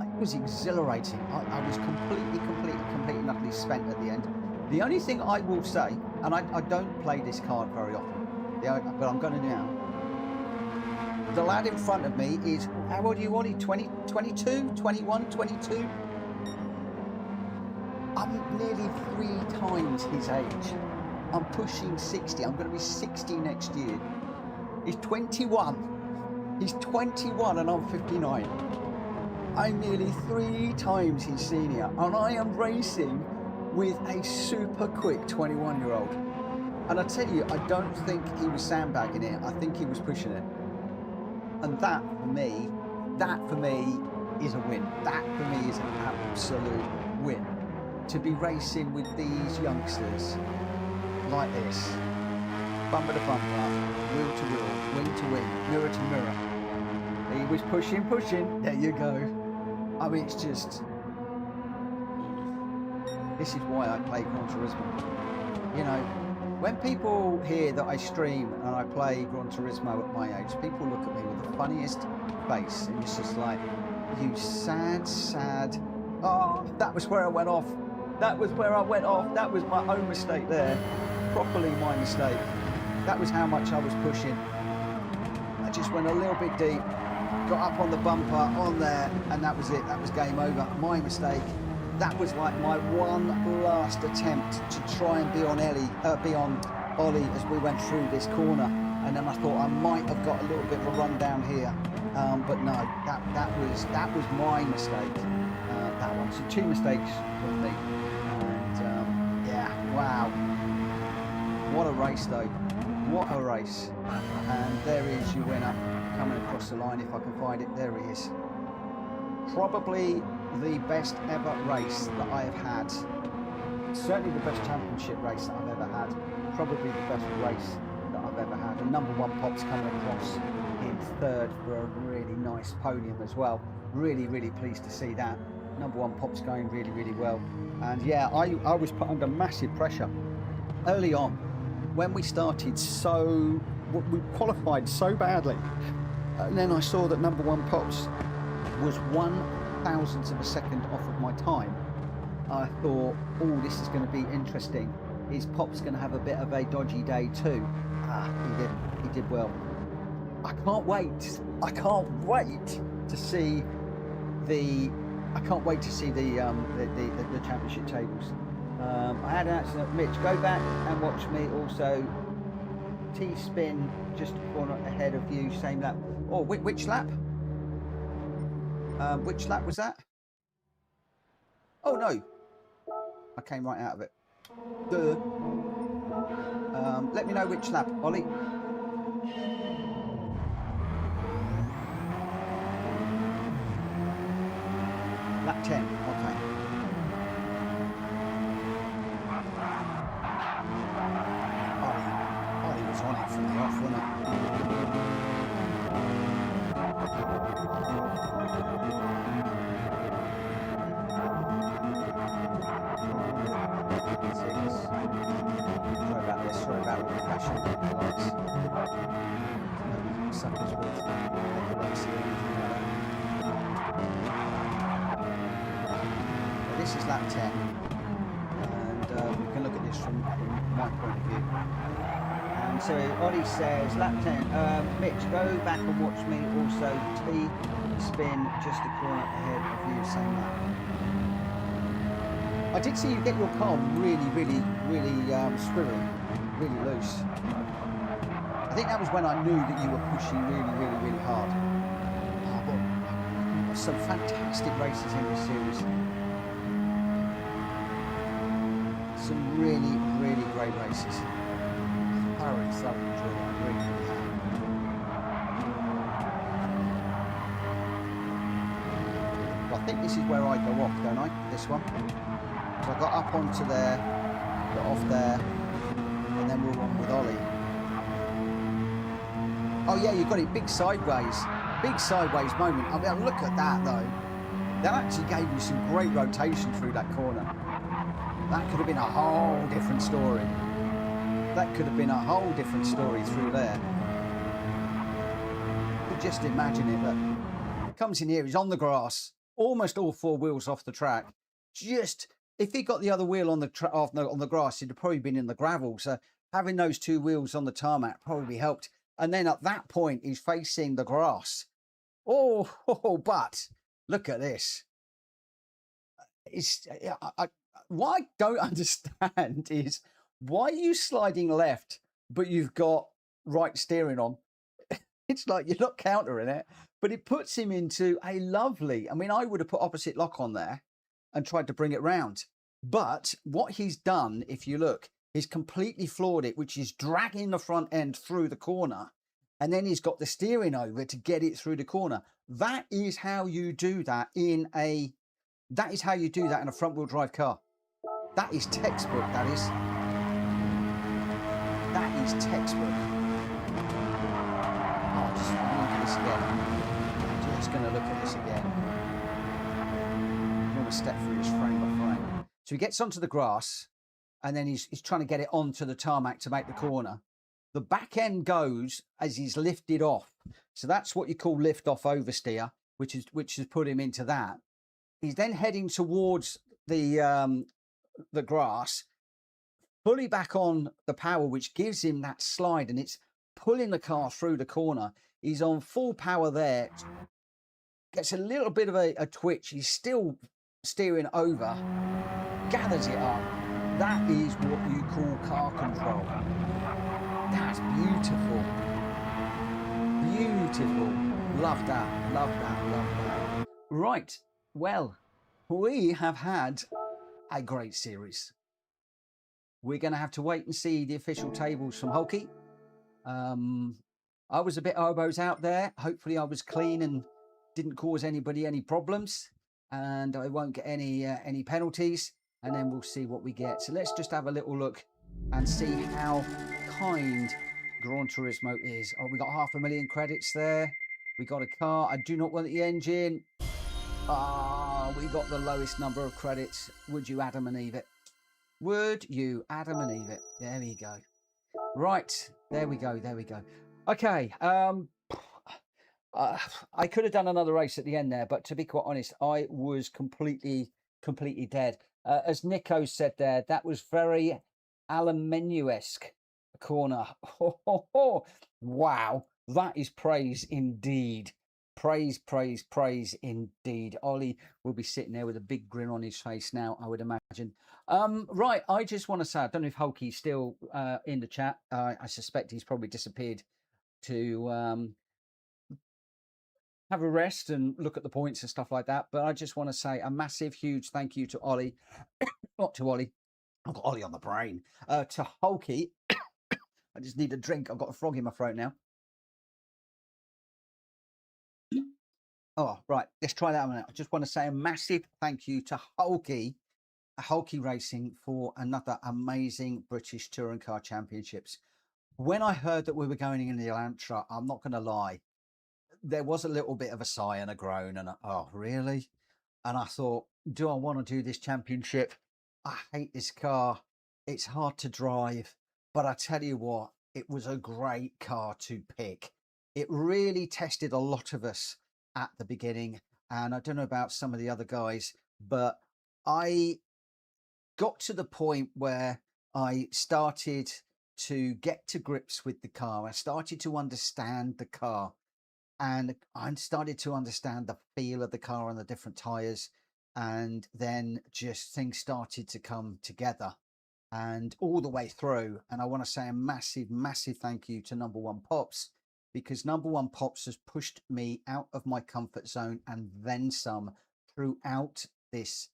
It was exhilarating. I was completely and utterly spent at the end. The only thing I will say, and I don't play this card very often, but I'm going to now. The lad in front of me is, how old are you, Ollie? 20, 22, 21, 22? I'm nearly 3 times his age. I'm pushing 60. I'm going to be 60 next year. He's 21. He's 21 and I'm 59. I'm nearly 3 times his senior, and I am racing with a super quick 21-year-old. And I tell you, I don't think he was sandbagging it. I think he was pushing it. And that for me is a win. That for me is an absolute win. To be racing with these youngsters like this, bumper to bumper, wheel to wheel, wing to wing, mirror to mirror. He was pushing. There you go. I mean, it's just, this is why I play Gran Turismo. You know, when people hear that I stream and I play Gran Turismo at my age, people look at me with the funniest face, and it's just like, you sad. Oh, that was where I went off. That was where I went off. That was my own mistake there. Properly my mistake. That was how much I was pushing. I just went a little bit deep, got up on the bumper, on there, and that was it. That was game over. My mistake. That was like my one last attempt to try and be on Ollie as we went through this corner. And then I thought I might have got a little bit of a run down here. But no, that was my mistake. That one. So 2 mistakes from me. And yeah, wow. What a race though. What a race. And there is your winner coming across the line, if I can find it. There he is. Probably the best ever race that I have had. Certainly the best championship race that I've ever had. Probably the best race that I've ever had. And number 1 Pop's coming across in 3rd for a really nice podium as well. Really pleased to see that. Number 1 Pop's going really well. And yeah, I was put under massive pressure early on when we started. So we qualified so badly, and then I saw that number 1 Pops was 1/1000th of a second off of my time. I thought, oh, this is going to be interesting. Is Pop's going to have a bit of a dodgy day too? He didn't. He did well. I can't wait to see the championship tables. I had an accident. Mitch, go back and watch me. Also, T-spin just a corner ahead of you. Same lap. Oh, which lap? Which lap was that? Oh no, I came right out of it. Duh. Let me know which lap, Ollie. Lap 10, okay. Ollie was on it from the off, wasn't it? Sorry about all the fashion lights. Suckers with epilepsy or anything like that. This is lap 10, and we can look at this from my point of view. And so Ollie says, lap 10, Mitch, go back and watch me. Also, T-spin just a corner ahead of you, same lap. I did see you get your car really squirrely, really loose. I think that was when I knew that you were pushing really hard. Oh, some fantastic races in this series. Some really great races. Thoroughly enjoyed it. I really have. Well, I think this is where I go off, don't I? This one. So I got up onto there, got off there, and then we're on with Ollie. Oh yeah, you got it big sideways moment. I mean, look at that though. That actually gave you some great rotation through that corner. That could have been a whole different story. That could have been a whole different story through there. You just imagine it. Look, comes in here, he's on the grass, almost all four wheels off the track. Just, if he got the other wheel on the grass, he'd have probably been in the gravel. So having those two wheels on the tarmac probably helped. And then at that point, he's facing the grass. Oh, but look at this. It's what I don't understand is why are you sliding left, but you've got right steering on? It's like you're not countering it, but it puts him into a lovely. I mean, I would have put opposite lock on there and tried to bring it round. But what he's done, if you look, he's completely floored it, which is dragging the front end through the corner. And then he's got the steering over to get it through the corner. That is how you do that in a front wheel drive car. That is textbook, that is. That is textbook. Oh, just look at this again. Just going to look at this again. I'm going to step through this frame by frame. So he gets onto the grass, and then he's trying to get it onto the tarmac to make the corner. The back end goes as he's lifted off. So that's what you call lift off oversteer, which has put him into that. He's then heading towards the grass, fully back on the power, which gives him that slide, and it's pulling the car through the corner. He's on full power there. Gets a little bit of a twitch. He's still steering over, gathers it up. That is what you call car control. That's beautiful. Beautiful. Love that. Love that. Love that. Right. Well, we have had a great series. We're going to have to wait and see the official tables from Hulky. I was a bit elbows out there. Hopefully I was clean and didn't cause anybody any problems, and I won't get any penalties, and then we'll see what we get. So let's just have a little look and see how kind Gran Turismo is. Oh, we got 500,000 credits there. We got a car. I do not want the engine. We got the lowest number of credits. Would you Adam and Eve it? Would you Adam and Eve it? There we go. Right, there we go. There we go. Okay. I could have done another race at the end there, but to be quite honest, I was completely dead. As Nico said there, that was very Aluminium-esque corner. Wow, that is praise indeed. Praise indeed. Ollie will be sitting there with a big grin on his face now, I would imagine. Right, I just want to say, I don't know if Hulky's still in the chat. I suspect he's probably disappeared to have a rest and look at the points and stuff like that. But I just want to say a massive, huge thank you to Ollie. Not to Ollie. I've got Ollie on the brain. To Hulky. I just need a drink. I've got a frog in my throat now. Oh, right. Let's try that one out. I just want to say a massive thank you to Hulky Racing for another amazing British Touring Car Championships. When I heard that we were going in the Elantra, I'm not going to lie, there was a little bit of a sigh and a groan and oh, really? And I thought, do I want to do this championship? I hate this car. It's hard to drive. But I tell you what, it was a great car to pick. It really tested a lot of us at the beginning. And I don't know about some of the other guys, but I got to the point where I started to get to grips with the car. I started to understand the car, and I started to understand the feel of the car and the different tires. And then just things started to come together and all the way through. And I want to say a massive thank you to Number One Pops, because Number One Pops has pushed me out of my comfort zone and then some throughout this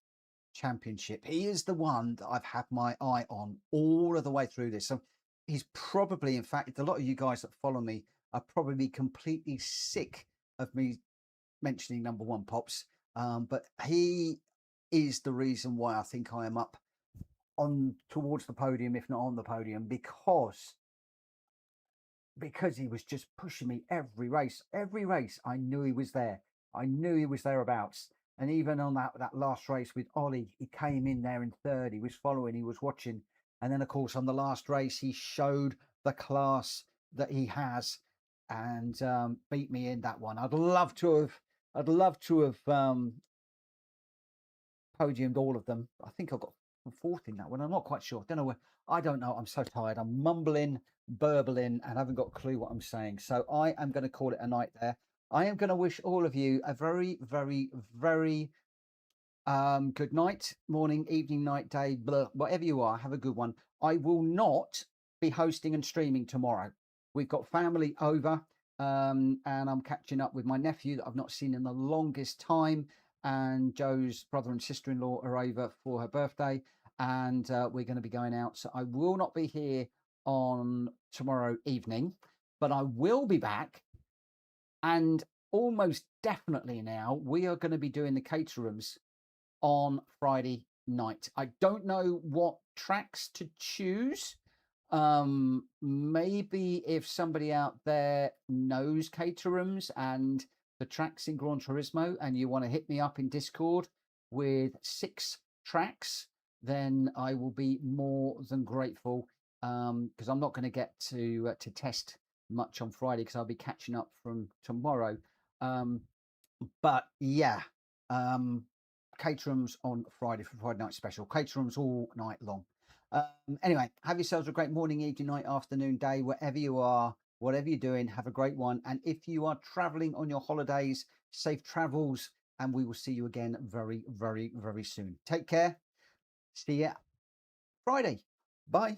championship. He is the one that I've had my eye on all of the way through this. So he's probably, in fact, a lot of you guys that follow me are probably completely sick of me mentioning Number One Pops. But he is the reason why I think I am up on towards the podium, if not on the podium, because because he was just pushing me every race. Every race, I knew he was there. I knew he was thereabouts. And even on that last race with Ollie, he came in there in third. He was following, he was watching. And then, of course, on the last race, he showed the class that he has and beat me in that one. I'd love to have podiumed all of them. I think I got fourth in that one. I'm not quite sure. Don't know where. I don't know. I'm so tired. I'm mumbling, burbling, and haven't got a clue what I'm saying. So I am going to call it a night there. I am going to wish all of you a very, very, very good night, morning, evening, night, day, blah, whatever you are. Have a good one. I will not be hosting and streaming tomorrow. We've got family over, and I'm catching up with my nephew that I've not seen in the longest time. And Joe's brother and sister-in-law are over for her birthday, and we're going to be going out. So I will not be here on tomorrow evening, but I will be back. And almost definitely now we are going to be doing the caterers on Friday night. I don't know what tracks to choose. Maybe if somebody out there knows Caterhams and the tracks in Gran Turismo and you want to hit me up in Discord with 6 tracks, then I will be more than grateful, because I'm not going to get to test much on Friday because I'll be catching up from tomorrow. But yeah, Caterhams on Friday for Friday night special. Caterhams all night long. Anyway, have yourselves a great morning, evening, night, afternoon, day, wherever you are, whatever you're doing, have a great one. And if you are traveling on your holidays, safe travels, and we will see you again very, very, very soon. Take care. See ya Friday. Bye.